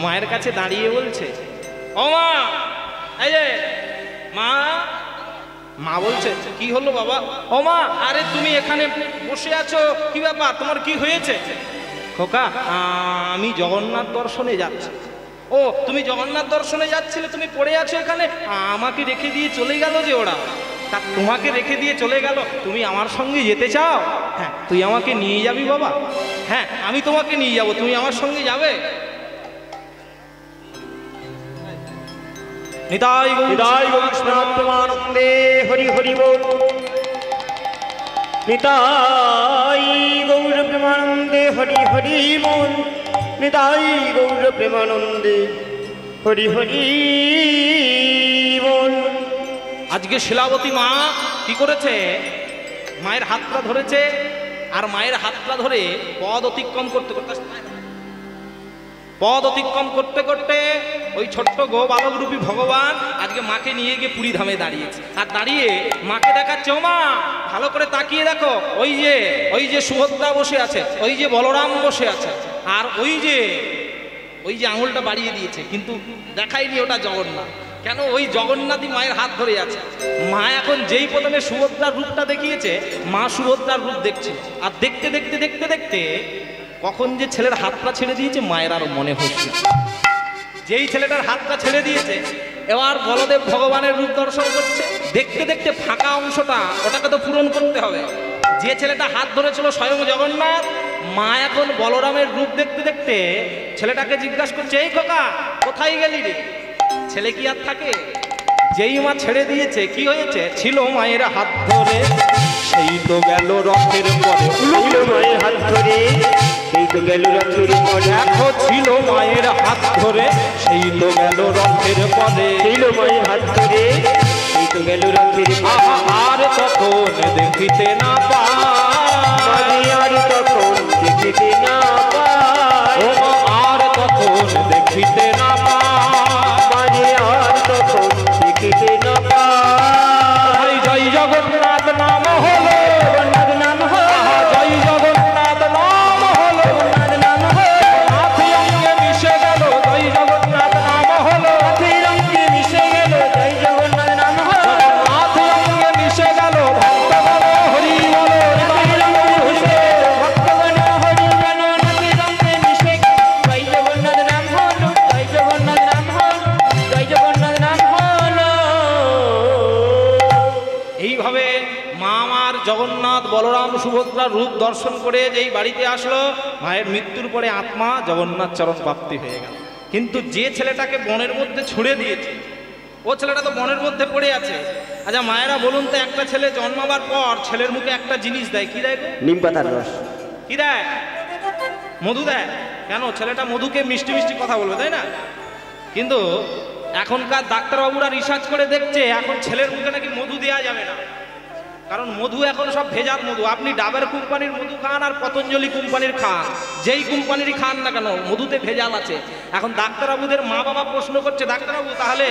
মায়ের কাছে দাঁড়িয়ে বলছে, ও মা, এই যে মা। মা বলছে, কি হলো বাবা? ও মা, আরে তুমি এখানে বসে আছো, কি ব্যাপার, তোমার কি হয়েছে? খোকা, আমি জগন্নাথ দর্শনে যাচ্ছি। ও, তুমি জগন্নাথ দর্শনে যাচ্ছিলে, তুমি পড়ে আছো এখানে, আমাকে রেখে দিয়ে চলে গেল যে ওরা। তা তোমাকে রেখে দিয়ে চলে গেল, তুমি আমার সঙ্গে যেতে চাও? হ্যাঁ, তুই আমাকে নিয়ে যাবি বাবা? হ্যাঁ, আমি তোমাকে নিয়ে যাব, তুমি আমার সঙ্গে যাবে? নিতাই প্রেমানন্দে হরি হরি বল। নিতাই গৌর প্রেমানন্দে হরি হরি বল। নিতাই গৌর প্রেমানন্দে হরি হরি বল। আজকে শিলাবতী মা কি করেছে? মায়ের হাতটা ধরেছে, আর মায়ের হাতটা ধরে পদ অতিক্রম করতে করতে ওই ছোট্ট গো বালক রূপী ভগবান আজকে মাকে নিয়ে গিয়ে পুরী ধামে দাঁড়িয়েছে। আর দাঁড়িয়ে মাকে দেখাচ্ছে, ও মা ভালো করে তাকিয়ে দেখো, ওই যে সুভদ্রা বসে আছে, ওই যে বলরাম বসে আছে, আর ওই যে আঙুলটা বাড়িয়ে দিয়েছে, কিন্তু দেখায়নি ওটা জগন্নাথ। কেন? ওই জগন্নাথই মায়ের হাত ধরে আছে। মা এখন যেই প্রথমে সুভদ্রার রূপটা দেখিয়েছে, মা সুভদ্রার রূপ দেখছে। আর দেখতে দেখতে দেখতে দেখতে কখন যে ছেলের হাতটা ছেড়ে দিয়েছে মায়ের আর মনে হচ্ছে। যেই ছেলেটার হাতটা ছেড়ে দিয়েছে, এবার বলদেব ভগবানের রূপ দর্শন করছে। দেখতে দেখতে ফাঁকা অংশটা, ওটাকে তো পূরণ করতে হবে। যে ছেলেটা হাত ধরেছিল স্বয়ং জগন্নাথ, মা এখন বলরামের রূপ দেখতে দেখতে ছেলেটাকে জিজ্ঞাসা করছে, এই খোকা কোথায় গেলি রে? ছেলে কি আর থাকে? যেই মা ছেড়ে দিয়েছে, কি হয়েছে? ছিল মায়ের হাত ধরে, সেই তো গেল রথের পরে। ছিল মায়ের হাত ধরে, সেই তো গেল রথের পরে। দেখো, ছিল মায়ের হাত ধরে, সেই তো গেল রথের পরে। ছিল মায়ের হাত ধরে, সেই তো গেল রথের পরে। আর তখন দেখিতে না পায়, আর তখন দেখিতে না পায়। আর তখন দেখিতে না পায়, আর তখন দেখিতে না পায়। জয় জগন্নাথ নাম হলো, জগন্নাথ নাম হলো, জয় জগন্নাথ নাম হলো, জগন্নাথ নাম হলো। নাথি অঙ্গে মিশে গেল, জয় জগন্নাথ নাম হলো, নাথি অঙ্গে মিশে গেল, জয় জগন্নাথ নাম হলো। নাথি অঙ্গে মিশে গেল, ভক্তগণ হরি বলো। নাথি অঙ্গে মিশে গেল, ভক্তগণ হরি বলো। নাথি অঙ্গে মিশে গেল, জয় জগন্নাথ নাম হলো, জয় জগন্নাথ নাম হলো, জয় জগন্নাথ নাম হলো। এইভাবে মা আমার জগন্নাথ বলরাম সুভদ্রার রূপ দর্শন করে যেই বাড়িতে আসলো, মায়ের মৃত্যুর পরে আত্মা জগন্নাথ চরণ প্রাপ্তি হয়ে গেল। কিন্তু যে ছেলেটাকে বনের মধ্যে ছুড়ে দিয়েছে, ও ছেলেটা তো বনের মধ্যে পড়ে আছে। আচ্ছা মায়েরা বলুন তো, একটা ছেলে জন্মাবার পর ছেলের মুখে একটা জিনিস দেয়, কি দেয়? নিম পাতার রস। কি দেয়? মধু দেয়। কেন? ছেলেটা মধুকে মিষ্টি মিষ্টি কথা বলবে, তাই না? কিন্তু এখনকার ডাক্তারবাবুরা রিসার্চ করে দেখছে, এখন ছেলের মুখে নাকি মধু দেওয়া যাবে না। কারণ মধু এখন সব ভেজাল মধু। আপনি ডাবের কোম্পানির মধু খান আর পতঞ্জলি কোম্পানির খান, যেই কোম্পানিরই খান না কেন, মধুতে ভেজাল আছে। এখন ডাক্তারবাবুদের মা বাবা প্রশ্ন করছে, ডাক্তারবাবু তাহলে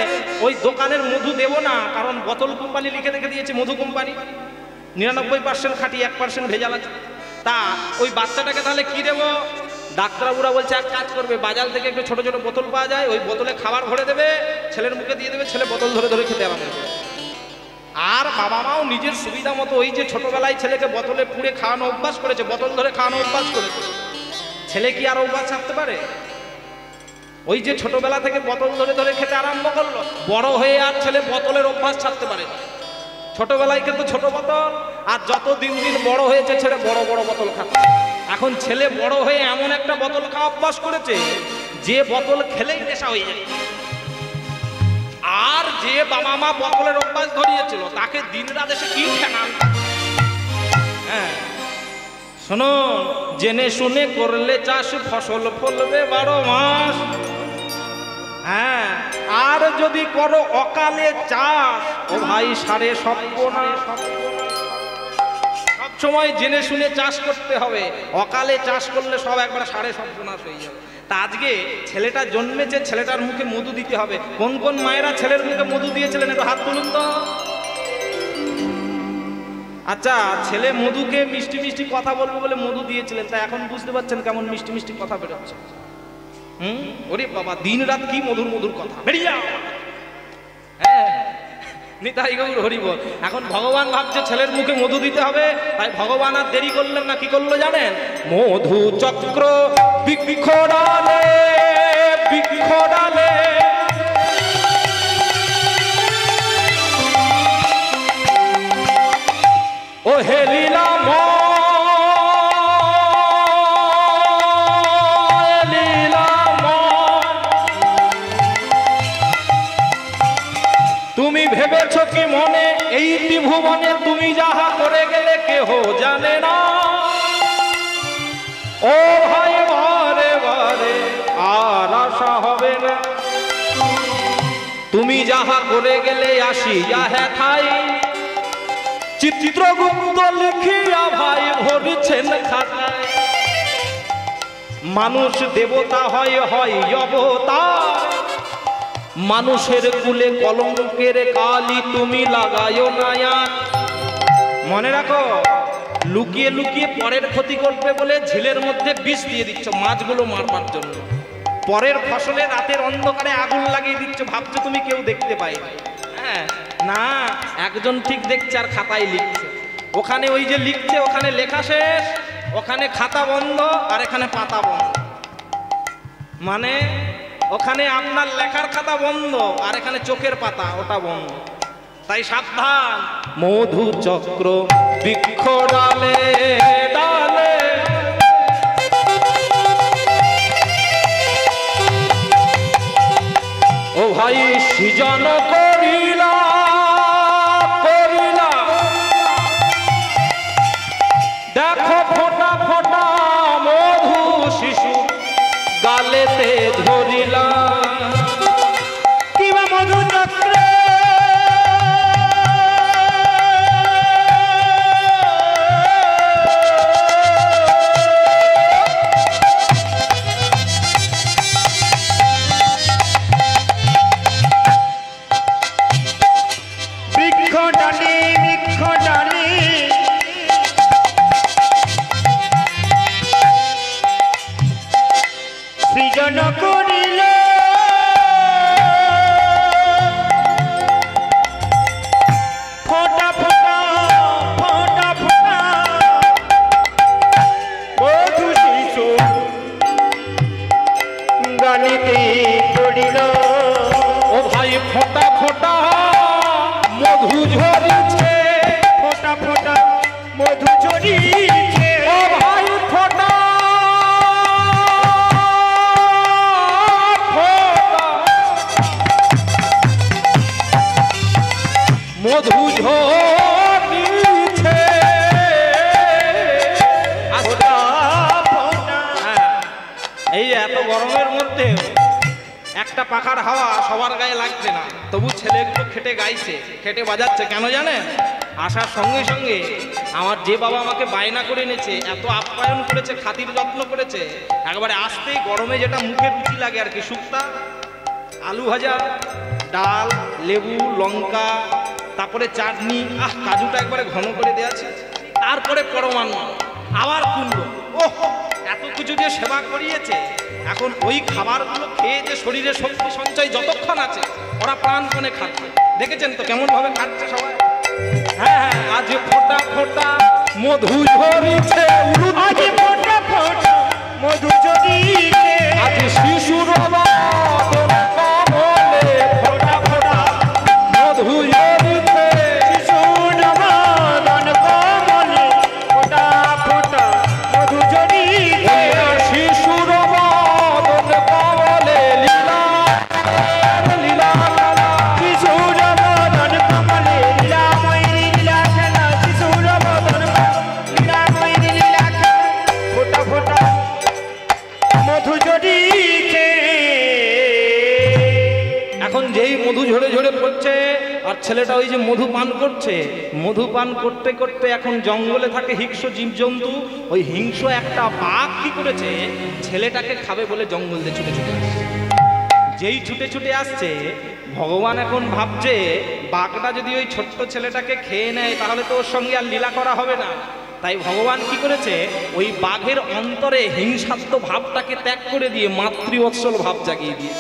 ওই দোকানের মধু দেবো না, কারণ বোতল কোম্পানি লিখে রেখে দিয়েছে মধু কোম্পানি 99% খাঁটি, 1% ভেজাল আছে। তা ওই বাচ্চাটাকে তাহলে কি দেবো? ডাক্তারবাবুরা বলছে এক কাজ করবে, বাজার থেকে একটু ছোট ছোট বোতল পাওয়া যায়, ওই বোতলে খাবার ভরে দেবে, ছেলের মুখে দিয়ে দেবে, ছেলে বোতল ধরে ধরে খেতে আরম্ভ করবে। আর বাবা মাও নিজের সুবিধা মতো ওই যে ছোটবেলায় ছেলেকে বোতলে পুড়ে খাওয়ানো অভ্যাস করেছে, বোতল ধরে খাওয়ানো অভ্যাস করেছে, ছেলে কি আর অভ্যাস ছাড়তে পারে? ওই যে ছোটবেলা থেকে বোতল ধরে ধরে খেতে আরম্ভ করলো, বড় হয়ে আর ছেলে বোতলের অভ্যাস ছাড়তে পারে না। ছোটবেলায় কিন্তু ছোট বোতল, আর যত দিন দিন বড় হয়েছে ছেলে বড় বড় বোতল খাচ্ছে। এখন ছেলে বড় হয়ে এমন একটা বোতল খাওয়া অভ্যাস করেছে, যে বোতল খেলেই নেশা হয়ে যায়। আর যে বাবা মা বোতলের অভ্যাস ধরিয়েছিল, তাকে দিন রাত এসে কি ঠেকান? হ্যাঁ শুনুন, জেনে শুনে করলে চাষ ফসল ফলবে 12 মাস। হ্যাঁ, আর যদি করো অকালে চাষ, ও ভাই সাড়ে সর্বনাশ। সব সময় জেনে শুনে চাষ করতে হবে, অকালে চাষ করলে সব একবার সাড়ে সর্বনাশ হয়ে যাবে। তা আজকে ছেলেটা জন্মেছে, ছেলেটার মুখে মধু দিতে হবে। কোন কোন মায়েরা ছেলের মুখে মধু দিয়েছিলেন একটু হাত তুলুন তো। আচ্ছা, ছেলে মধুকে মিষ্টি মিষ্টি কথা বলবো বলে মধু দিয়েছিলেন, তা এখন বুঝতে পারছেন কেমন মিষ্টি মিষ্টি কথা বেরোচ্ছে? ওরে বাবা, দিন রাত কি মধুর মধুর কথা বেরিয়ে যাও। হ্যাঁ, নিতাই গৌর হরি বল। এখন ভগবান ভাবছে ছেলের মুখে মধু দিতে হবে, তাই ভগবান আর দেরি করলেন না, কি করলো জানেন? মধু চক্র বৃক্ষ ডালে, বৃক্ষ ডালে ও হে লীলাময়, তুমি ভেবেছ কি মনে এই ত্রিভুবনে তুমি যাহা করে গেলে কেহ জানে না। ও ভাই বারে বারে আর আশা হবে না, তুমি যাহা করে গেলে আসিয়া হেথাই চিত্রগুপ্ত লিখিয়া ভাই ভরছেন খাতায়। মানুষ দেবতা হয় হয় অবতার, মানুষের কুলে কলঙ্কের কালি তুমি লাগায়ো না। মনে রাখো, লুকিয়ে লুকিয়ে পরের ক্ষতি করবে বলে ঝিলের মধ্যে বিষ দিয়ে দিচ্ছ মাছগুলো মারবার জন্য। পরের ফসলে রাতের অন্ধকারে আগুন লাগিয়ে দিচ্ছ, ভাবছো তুমি কেউ দেখতে পাই। হ্যাঁ না, একজন ঠিক দেখছে আর খাতায় লিখছে। ওখানে ওই যে লিখছে ওখানে লেখা শেষ, ওখানে খাতা বন্ধ আর এখানে পাতা বন্ধ। মানে ওখানে আপনার লেখার খাতা বন্ধ আর এখানে চোখের পাতা ওটা বন্ধ। তাই সাবধান, মধু চক্র বৃক্ষ ডালে ডালে ও ভাই সৃজন করিলা করিলা, দেখো ফোটা ফোটা মধু শিশু গালেতে ধরিলা। কিবা মধু চক্রে বৃক্ষ ডালি বৃক্ষ ডালি সৃজন করিল ফোটা ফোটা ফোটা ফোটা মধু শিশু গালিতে পড়িল। ও ভাই ফোটা ফোটা মধু ঝরিছে, ফোটা ফোটা মধু ঝরিছে। ও ভাই ফোটা ফোটা মধু ঝরিছে। ফোটা ফোটা এই এত গরমের মধ্যে একটা পাখার হাওয়া সবার গায়ে লাগছে না, তবু ছেলেগুলো খেটে গাইছে, খেটে বাজাচ্ছে। কেন জানেন? আসার সঙ্গে সঙ্গে আমার যে বাবা আমাকে বায়না করে এনেছে, এত আপ্যায়ন করেছে, খাতির যত্ন করেছে, একবারে আসতেই গরমে যেটা মুখে রুচি লাগে আর কি, শুক্তা, আলু ভাজা, ডাল, লেবু, লঙ্কা, তারপরে চাটনি, কাজুটা একবারে ঘন করে দেওয়া আছে, তারপরে পরমান্ন, আবার কুমড়ো। ওহ, এত কিছু যে সেবা করিয়েছে, এখন ওই খাবারগুলো খেয়ে যে শরীরে শক্তি সঞ্চয় যতক্ষণ আছে ওরা প্রাণপণে খাচ্ছে। দেখেছেন তো কেমন ভাবে খাচ্ছে সবাই। হ্যাঁ হ্যাঁ, আজ ফোটা ফোটা মধু ঝরিছে, আজ ফোটা ফোটা মধু ঝরিছে। আজ শিশুর বাদন কমলে ফোটা ফোটা মধু ঝরিছে। শিশুর বাদন কমলে ফোটা ফোটা মধু ঝরিছে। শিশুর বাদন কমলে লীলা লীলা খেলা, শিশুর বাদন কমলে লীলাময়ী লীলা খেলা। শিশুর বাদন লীলা এখন যেই মধু ঝরে ঝরে পড়ছে আর ছেলেটা ওই যে মধু পান করছে, মধু পান করতে করতে এখন জঙ্গলে থাকে হিংস্র জীবজন্তু, ওই হিংস্র একটা বাঘ কি করেছে, ছেলেটাকে খাবে বলে জঙ্গল দিয়ে ছুটে ছুটে আসছে। যেই ছুটে ছুটে আসছে, ভগবান এখন ভাবছে বাঘটা যদি ওই ছোট্ট ছেলেটাকে খেয়ে নেয় তাহলে তো ওর সঙ্গে আর লীলা করা হবে না। তাই ভগবান কি করেছে, ওই বাঘের অন্তরে হিংসাত্ম ভাবটাকে ত্যাগ করে দিয়ে মাতৃবৎসল ভাব জাগিয়ে দিয়ে,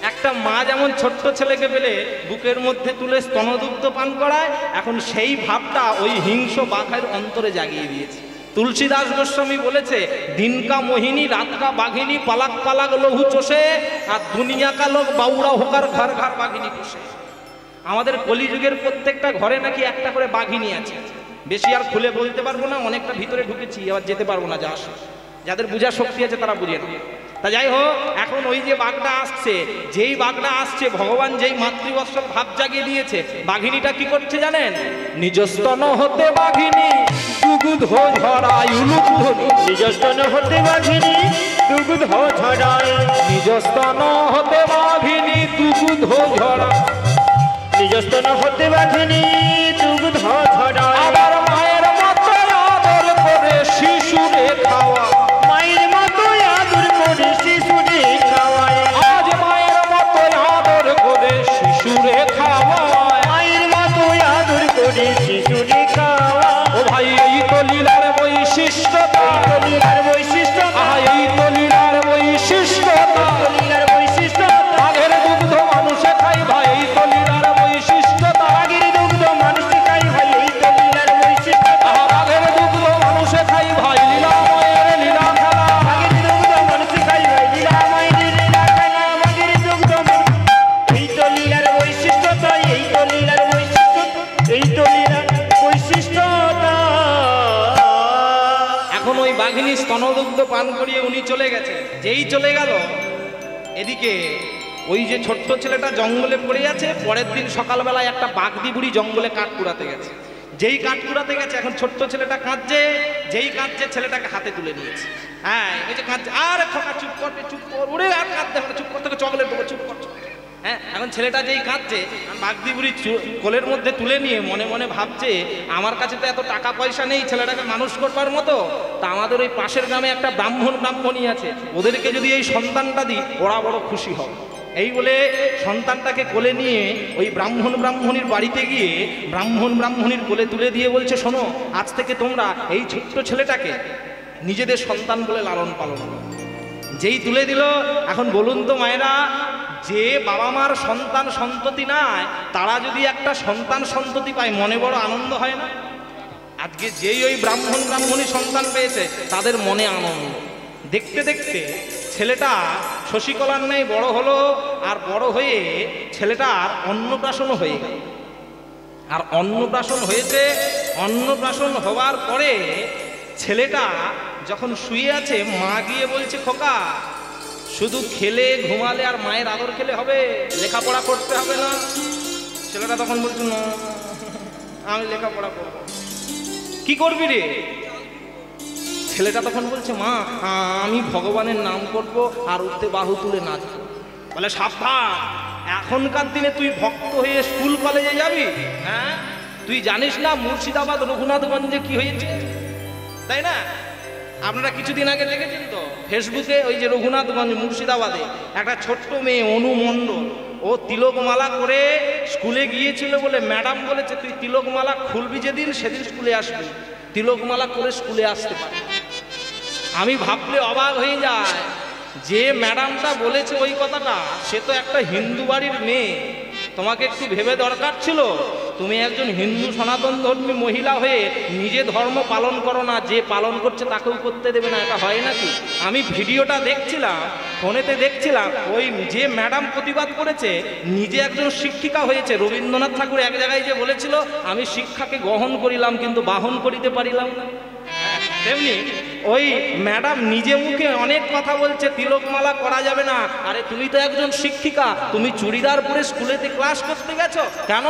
একটা মা যেমন ছোট্ট ছেলেকে পেলে বুকের মধ্যে তুলে স্তনদুগ্ধ পান করায়, এখন সেই ভাবটা ওই হিংস্র বাঘের অন্তরে জাগিয়ে দিয়েছে। তুলসীদাস গোস্বামী বলেছে, দিনকা মোহিনী রাতকা বাঘিনী পালাক পালাক লহু চষে আর দুনিয়া কা লোক বাউড়া হোকার ঘর ঘর বাঘিনী পোষে। আমাদের কলিযুগের প্রত্যেকটা ঘরে নাকি একটা করে বাঘিনী আছে। বেশি আর খুলে বলতে পারবো না, অনেকটা ভিতরে ঢুকেছি, আবার যেতে পারবো না। যা আসে যাদের বোঝার শক্তি আছে তারা বুঝে না। তা যাই হোক, এখন ওই যে বাঘটা আসছে, যেই বাঘটা আসছে ভগবান যেই মাতৃবৎসল ভাব জাগিয়ে দিয়েছে, বাঘিনীটা কি করছে জানেন? নিজস্তন হতে বাঘিনী দুগুধ ঝরায় উলুধ্বনি, নিজস্তন হতে বাঘিনী দুগুধ ঝরায়, নিজস্তন হতে বাঘিনী দুগুধ ঝরায়, নিজস্তন হতে বাঘিনী দুগুধ ঝরায়। আবার মায়ের মতো আদর করে শিশুরে খাওয়া, মায়ের মতো আদর করে শিশুরে খাওয়ায়, আজ মায়ের মতো আদর করে শিশুরে খাওয়ায়, মায়ের মতো আদর করে শিশুরে খাওয়ায়। ও ভাই এই তো লীলার বৈশিষ্ট্যতা, লীলার বৈশিষ্ট্য, এই তো লীলার বৈশিষ্ট্যতা, লীলার বৈশিষ্ট্য। বাঘের দুগ্ধ মানুষে খাই ভাই, এই তো লীলার বৈশিষ্ট্যতা, বাঘের দুগ্ধ মানুষ খাই ভাই, এই তো লীলার বৈশিষ্ট্য। বাঘের দুগ্ধ মানুষে খাই ভাই, লীলাময়ের লীলা খেলা, বাঘের দুগ্ধ মানুষ খাই ভাই, লীলাময়ের লীলা খেলা। বাঘের দুগ্ধ মানুষ, এই তো লীলার বৈশিষ্ট্যতা, এই তো লীলার বৈশিষ্ট্য, এই তো লীলার বৈশিষ্ট্যতা। এখন ওই বাঘিনী স্তনদুগ্ধ পান করিয়ে উনি চলে গেছে। যেই চলে গেল, এদিকে ওই যে ছোট্ট ছেলেটা জঙ্গলে পড়ে আছে। পরের দিন সকালবেলায় একটা বাগদি বুড়ি জঙ্গলে কাঠ কুড়াতে গেছে। যেই কাঠ কুড়াতে গেছে, এখন ছোট্ট ছেলেটা কাঁদছে। যেই কাঁদছে, ছেলেটাকে হাতে তুলে নিয়েছে। হ্যাঁ, এই যে কাঁদছে, আরে খোকা চুপ করবে, চুপ কর, উড়ে আর কাঁদতে হবে, চুপ করতে, চকলেট দেবো, চুপ কর। হ্যাঁ, এখন ছেলেটা যেই কাঁদছে, বাগদি বুড়ি কোলের মধ্যে তুলে নিয়ে মনে মনে ভাবছে, আমার কাছে তো এত টাকা পয়সা নেই ছেলেটাকে মানুষ করবার মতো, তা আমাদের ওই পাশের গ্রামে একটা ব্রাহ্মণী আছে, ওদেরকে যদি এই সন্তানটা দিই ওরা বড় খুশি হবে। এই বলে সন্তানটাকে কোলে নিয়ে ওই ব্রাহ্মণীর বাড়িতে গিয়ে ব্রাহ্মণীর কোলে তুলে দিয়ে বলছে, শোনো, আজ থেকে তোমরা এই ছোট্ট ছেলেটাকে নিজেদের সন্তান বলে লালন পালন করো। যেই তুলে দিল, এখন বলুন তো মায়েরা, যে বাবা মার সন্তান সন্ততি নাই, তারা যদি একটা সন্তান সন্ততি পায় মনে বড় আনন্দ হয় না? আজকে যেই ওই ব্রাহ্মণী সন্তান পেয়েছে তাদের মনে আনন্দ। দেখতে দেখতে ছেলেটা শশীকলার ন্যায় বড় হলো, আর বড় হয়ে ছেলেটার অন্নপ্রাশনও হয়ে গেল। আর অন্নপ্রাশন হয়েছে, অন্নপ্রাশন হওয়ার পরে ছেলেটা যখন শুয়ে আছে, মা গিয়ে বলছে, খোকা, শুধু খেলে ঘুমালে আর মায়ের আদর খেলে হবে, লেখাপড়া করতে হবে না? ছেলেটা তখন বলছে, না, আমি লেখাপড়া করব। কি করবি রে? ছেলেটা তখন বলছে, মা, আমি ভগবানের নাম করব আর উঠতে বাহু তুলে নাচবো। বলে, সাবধান, এখনকার দিনে তুই ভক্ত হয়ে স্কুল কলেজে যাবি? হ্যাঁ, তুই জানিস না মুর্শিদাবাদ রঘুনাথগঞ্জে কি হয়েছে, তাই না? আপনারা কিছুদিন আগে দেখেছেন তো ফেসবুকে, ওই যে রঘুনাথগঞ্জ মুর্শিদাবাদে একটা ছোট্ট মেয়ে অনু মণ্ডল, ও তিলকমালা করে স্কুলে গিয়েছিল বলে ম্যাডাম বলেছে, তুই তিলকমালা খুলবি যেদিন সেদিন স্কুলে আসবি, তিলকমালা করে স্কুলে আসতে পারে। আমি ভাবলে অবাক হয়ে যায়, যে ম্যাডামটা বলেছে ওই কথাটা, সে তো একটা হিন্দু বাড়ির মেয়ে। তোমাকে একটু ভেবে দরকার ছিল, তুমি একজন হিন্দু সনাতন ধর্মী মহিলা হয়ে নিজে ধর্ম পালন করো না, যে পালন করছে তাকেও করতে দেবে না, এটা হয় নাকি? আমি ভিডিওটা দেখছিলাম, ফোনেতে দেখছিলাম, ওই যে ম্যাডাম প্রতিবাদ করেছে, নিজে একজন শিক্ষিকা হয়েছে। রবীন্দ্রনাথ ঠাকুর এক জায়গায় যে বলেছিল, আমি শিক্ষাকে গ্রহণ করিলাম কিন্তু বাহন করিতে পারিলাম না, তেমনি ওই ম্যাডাম নিজে মুখে অনেক কথা বলছে, তিলকমালা করা যাবে না। আরে তুমি তো একজন শিক্ষিকা, তুমি চুড়িদার পরে স্কুলেতে ক্লাস করতে গেছো কেন?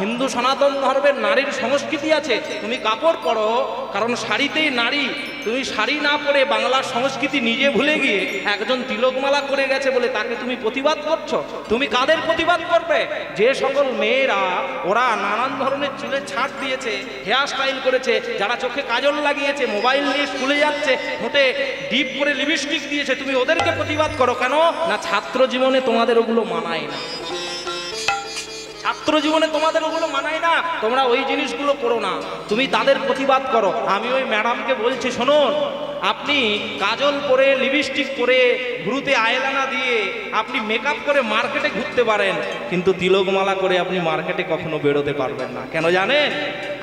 হিন্দু সনাতন ধর্মের নারীর সংস্কৃতি আছে, তুমি কাপড় পরো, কারণ শাড়িতেই নারী তুমি শাড়ি না পরে বাংলার সংস্কৃতি নিজে ভুলে গিয়ে একজন তিলকমালা করে গেছে বলে তাকে তুমি প্রতিবাদ করছো। তুমি কাদের প্রতিবাদ করবে? যে সকল মেয়েরা ওরা নানান ধরনের চুলে ছাঁট দিয়েছে, হেয়ার স্টাইল করেছে, যারা চোখে কাজল লাগিয়েছে, মোবাইল নিয়ে স্কুলে যাচ্ছে, ঠোঁটে ডিপ করে লিপস্টিক দিয়েছে, তুমি ওদেরকে প্রতিবাদ করো কেন? না ছাত্র জীবনে তোমাদের ওগুলো মানায় না, ছাত্র জীবনে তোমাদের ওগুলো মানায় না, তোমরা ওই জিনিসগুলো করো না, তুমি তাদের প্রতিবাদ করো। আমি ওই ম্যাডামকে বলছি, শুনুন, আপনি কাজল পরে, লিপস্টিক পরে, ভ্রুতে আইলানা দিয়ে আপনি মেকআপ করে মার্কেটে ঘুরতে পারেন, কিন্তু তিলকমালা করে আপনি মার্কেটে কখনো বেরোতে পারবেন না। কেন জানেন?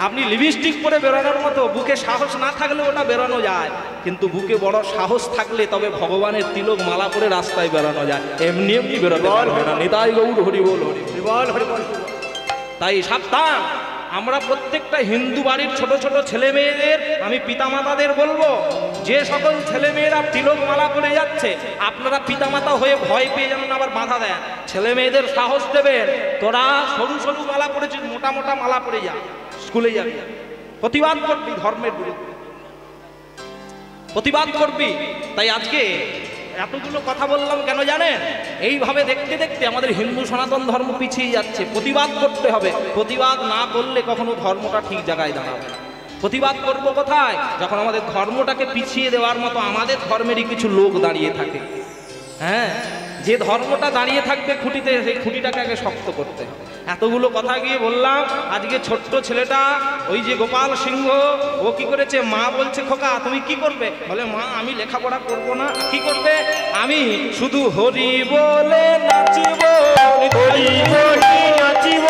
আপনি লিপস্টিক পরে বেরোনোর মতো বুকে সাহস না থাকলে ওটা বেরোনো যায়, কিন্তু বুকে বড় সাহস থাকলে তবে ভগবানের তিলকমালা করে রাস্তায় বেরোনো যায়, এমনি এমনি বেরোতে পারবে না। নিতাই গৌর হরি বল, হরি বল, হরি বল। তাই সাবধান। আমরা প্রত্যেকটা হিন্দু বাড়ির ছোট ছোট ছেলে মেয়েদের আমি পিতামাতাদের বলবো, যে সকল ছেলে মেয়েরা তিলকমালা করে যাচ্ছে, আপনারা পিতামাতা হয়ে ভয় পেয়ে যেন আবার বাধা দেন, ছেলে মেয়েদের সাহস দেবেন, তোরা সরু সরু মালা পরেছিস, মোটা মোটা মালা পরে যা, স্কুলে যাবি, প্রতিবাদ করবি, ধর্মের বিরুদ্ধে প্রতিবাদ করবি। তাই আজকে এতগুলো কথা বললাম কেন জানেন? এইভাবে দেখতে দেখতে আমাদের হিন্দু সনাতন ধর্ম পিছিয়ে যাচ্ছে, প্রতিবাদ করতে হবে। প্রতিবাদ না করলে কখনো ধর্মটা ঠিক জায়গায় দাঁড়াবে না। প্রতিবাদ করব কোথায়? যখন আমাদের ধর্মটাকে পিছিয়ে দেওয়ার মতো আমাদের ধর্মেরই কিছু লোক দাঁড়িয়ে থাকে। হ্যাঁ, যে ধর্মটা দাঁড়িয়ে থাকবে খুঁটিতে, সেই খুঁটিটাকে আগে শক্ত করতে হবে। এতগুলো কথা গিয়ে বললাম, আজকে ছোট্ট ছেলেটা ওই যে গোপাল সিংহ, ও কি করেছে? মা বলছে, খোকা তুমি কি করবে? বলে, মা আমি লেখাপড়া করব না। কি করবে? আমি শুধু হরি বলে নাচিব, হরি বলে নাচিব,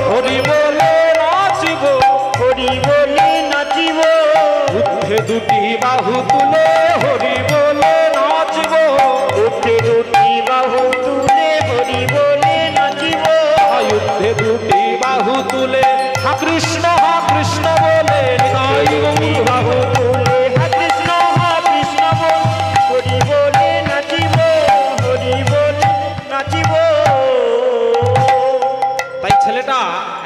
হরি বলে নাচিব, হরি বলে নাচিব, ঊর্ধ্বে দুটি বাহু তুলে হরি বলে নাচিব, ঊর্ধ্বে দুটি বাহু তুলে হরি বলে নাচিব, ঊর্ধ্বে দুটি বাহু তুলে হা কৃষ্ণ বলে নিতাই গৌর বাহু তুলে হা কৃষ্ণ বল, হরি বলে নাচিব, হরি বলে নাচিব। তাই ছেলেটা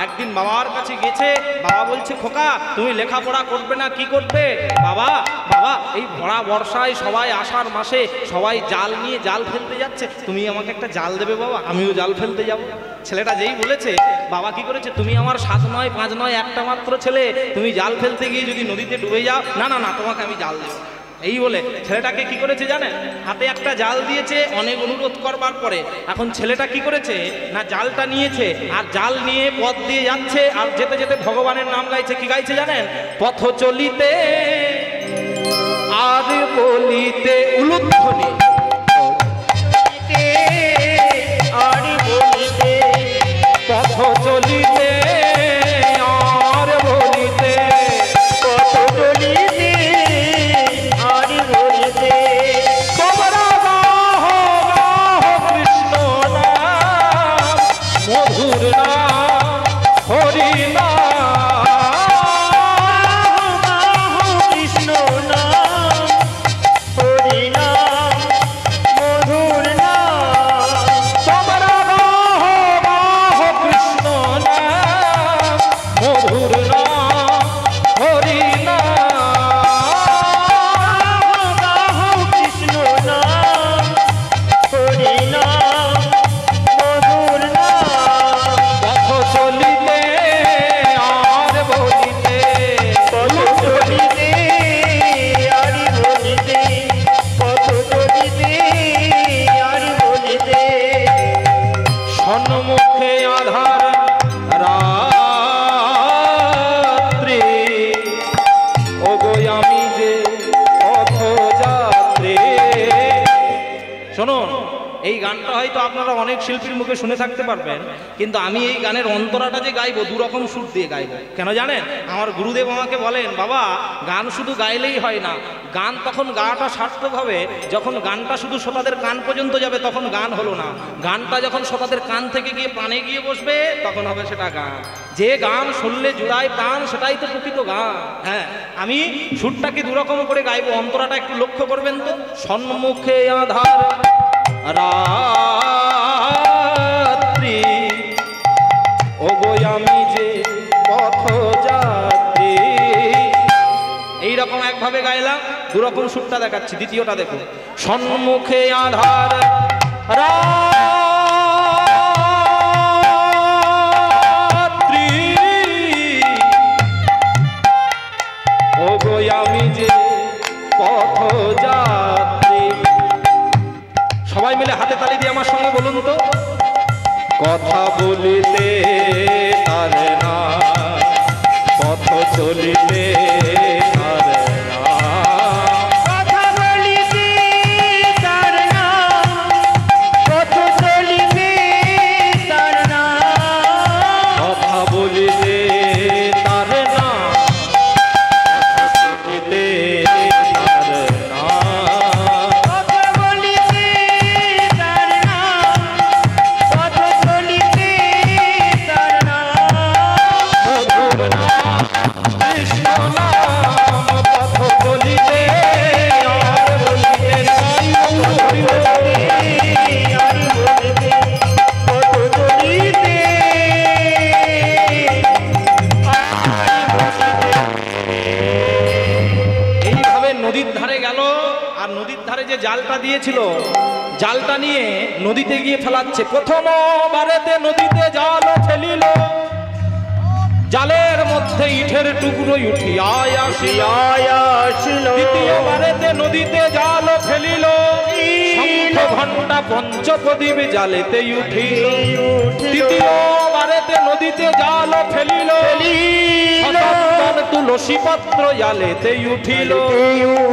একদিন বাবার কাছে গেছে, বাবা বলছে, খোকা তুমি লেখাপড়া করবে না? কি করবে? বাবা বাবা এই ভরা বর্ষায় সবাই আষাঢ় মাসে সবাই জাল নিয়ে জাল ফেলতে যাচ্ছে, তুমি আমাকে একটা জাল দেবে বাবা, আমিও জাল ফেলতে যাব। ছেলেটা যেই বলেছে, বাবা কি করেছে, তুমি আমার 7 নয় 5 নয় একটা মাত্র ছেলে, তুমি জাল ফেলতে গিয়ে যদি নদীতে ডুবে যাও, না না না তোমাকে আমি জাল দেবো। এই বলে ছেলেটাকে কি করেছে জানেন? হাতে একটা জাল দিয়েছে, অনেক অনুরোধ করবার পরে। এখন ছেলেটা কি করেছে না, জালটা নিয়েছে আর জাল নিয়ে পথ দিয়ে যাচ্ছে, আর যেতে যেতে ভগবানের নাম গাইছে। কি গাইছে জানেন? পথ চলিতে আর বলিতে উলুধ্বনি, আর বলিতে, পথ চলিতে আর বলিতে, পথ চলিতে আর বলিতে, তোমরা গাহ গাহ কৃষ্ণ নাম, মধুর নাম, হরি নাম, কৃষ্ণ নাম, হরি নাম, মধুর নাম, তোমরা গাহ গাহ কৃষ্ণ নাম, মধুর নাম, হরি নাম, কৃষ্ণ নাম, হরি নাম, মধুর নাম, পথ চলিতে আর বলিতে, পথ চলিতে আর বলিতে, পথ চলিতে আর বলিতে, সন্মুখে আধার রাত্রি, ওগো আমি যে পথযাত্রী। শুনুন, এই গানটা হয়তো আপনারা অনেক শিল্পীর মুখে শুনে থাকতে পারবেন, কিন্তু আমি এই গানের অন্তরাটা যে গাইবো, 2 রকম সুর দিয়ে গাইবো। কেন জানেন? আমার গুরুদেব আমাকে বলেন, বাবা গান শুধু গাইলেই হয় না, গান তখন গাওয়াটা সার্থক হবে যখন গানটা শুধু শ্রোতাদের কান পর্যন্ত যাবে, তখন গান হলো না। গানটা যখন শ্রোতাদের কান থেকে গিয়ে প্রাণে গিয়ে বসবে, তখন হবে সেটা গান। যে গান শুনলে জুড়ায় প্রাণ, সেটাই তো প্রকৃত গান। হ্যাঁ, আমি সুরটাকে 2 রকম করে গাইবো, অন্তরাটা একটু লক্ষ্য করবেন তো। সন্মুখে আধার রাত্রি, ওগো আমি যে পথযাত্রী, এইরকম একভাবে গাইলাম। দুরকম সুরটা দেখাচ্ছি, দ্বিতীয়টা দেখো। সম্মুখে আধার রাত্রি, ও গো আমি যে পথযাত্রী। সবাই মিলে হাতে তালি দিয়ে আমার সঙ্গে বলুন তো। কথা বলিতে তার না, পথ চলিতে তার না, কথা বলিতে তার না, পথ চলিতে তার না, কথা বলিতে তার না, চলিতে তার না, কথা বলিতে তার না, পথ চলিতে তার না। মধুর নাম কৃষ্ণ নাম, পথ বলিতে আর বলিতে নাই, বলিতে আর বলিতে পথ চলিতে এইভাবে নদীর ধারে গেল, আর নদীর ধারে যে জালটা দিয়েছিল, জালটা নিয়ে নদীতে গিয়ে ফেলাচ্ছে। প্রথম বারেতে নদীতে জাল ফেলিল, জালের মধ্যে ইটের টুকরো উঠিয়া আসিয়া। আসিল দ্বিতীয় বারেতে নদীতে জাল ফেলিল, শঙ্খ ঘণ্টা পঞ্চপ্রদীপ জালেতে উঠিল। তৃতীয় বারেতে নদীতে জাল ফেলিল, শতবন তুলসী পত্র জালেতে উঠিল।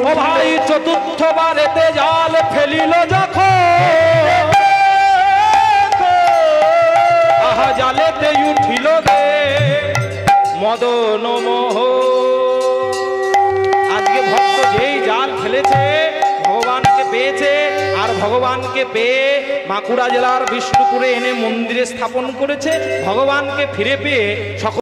ও ভাই চতুর্থ বারেতে জাল ফেলিল যখন, আহা জালেতে উঠিল রে মদন মোহ। আজকে ভক্ত যেই জাল ফেলেছে ভগবানকে পেয়েছে, আর ভগবানকে পেয়ে বাঁকুড়া জেলার বিষ্ণুপুরে এনে মন্দিরে স্থাপন করেছে। ভগবানকে ফিরে পেয়ে সকল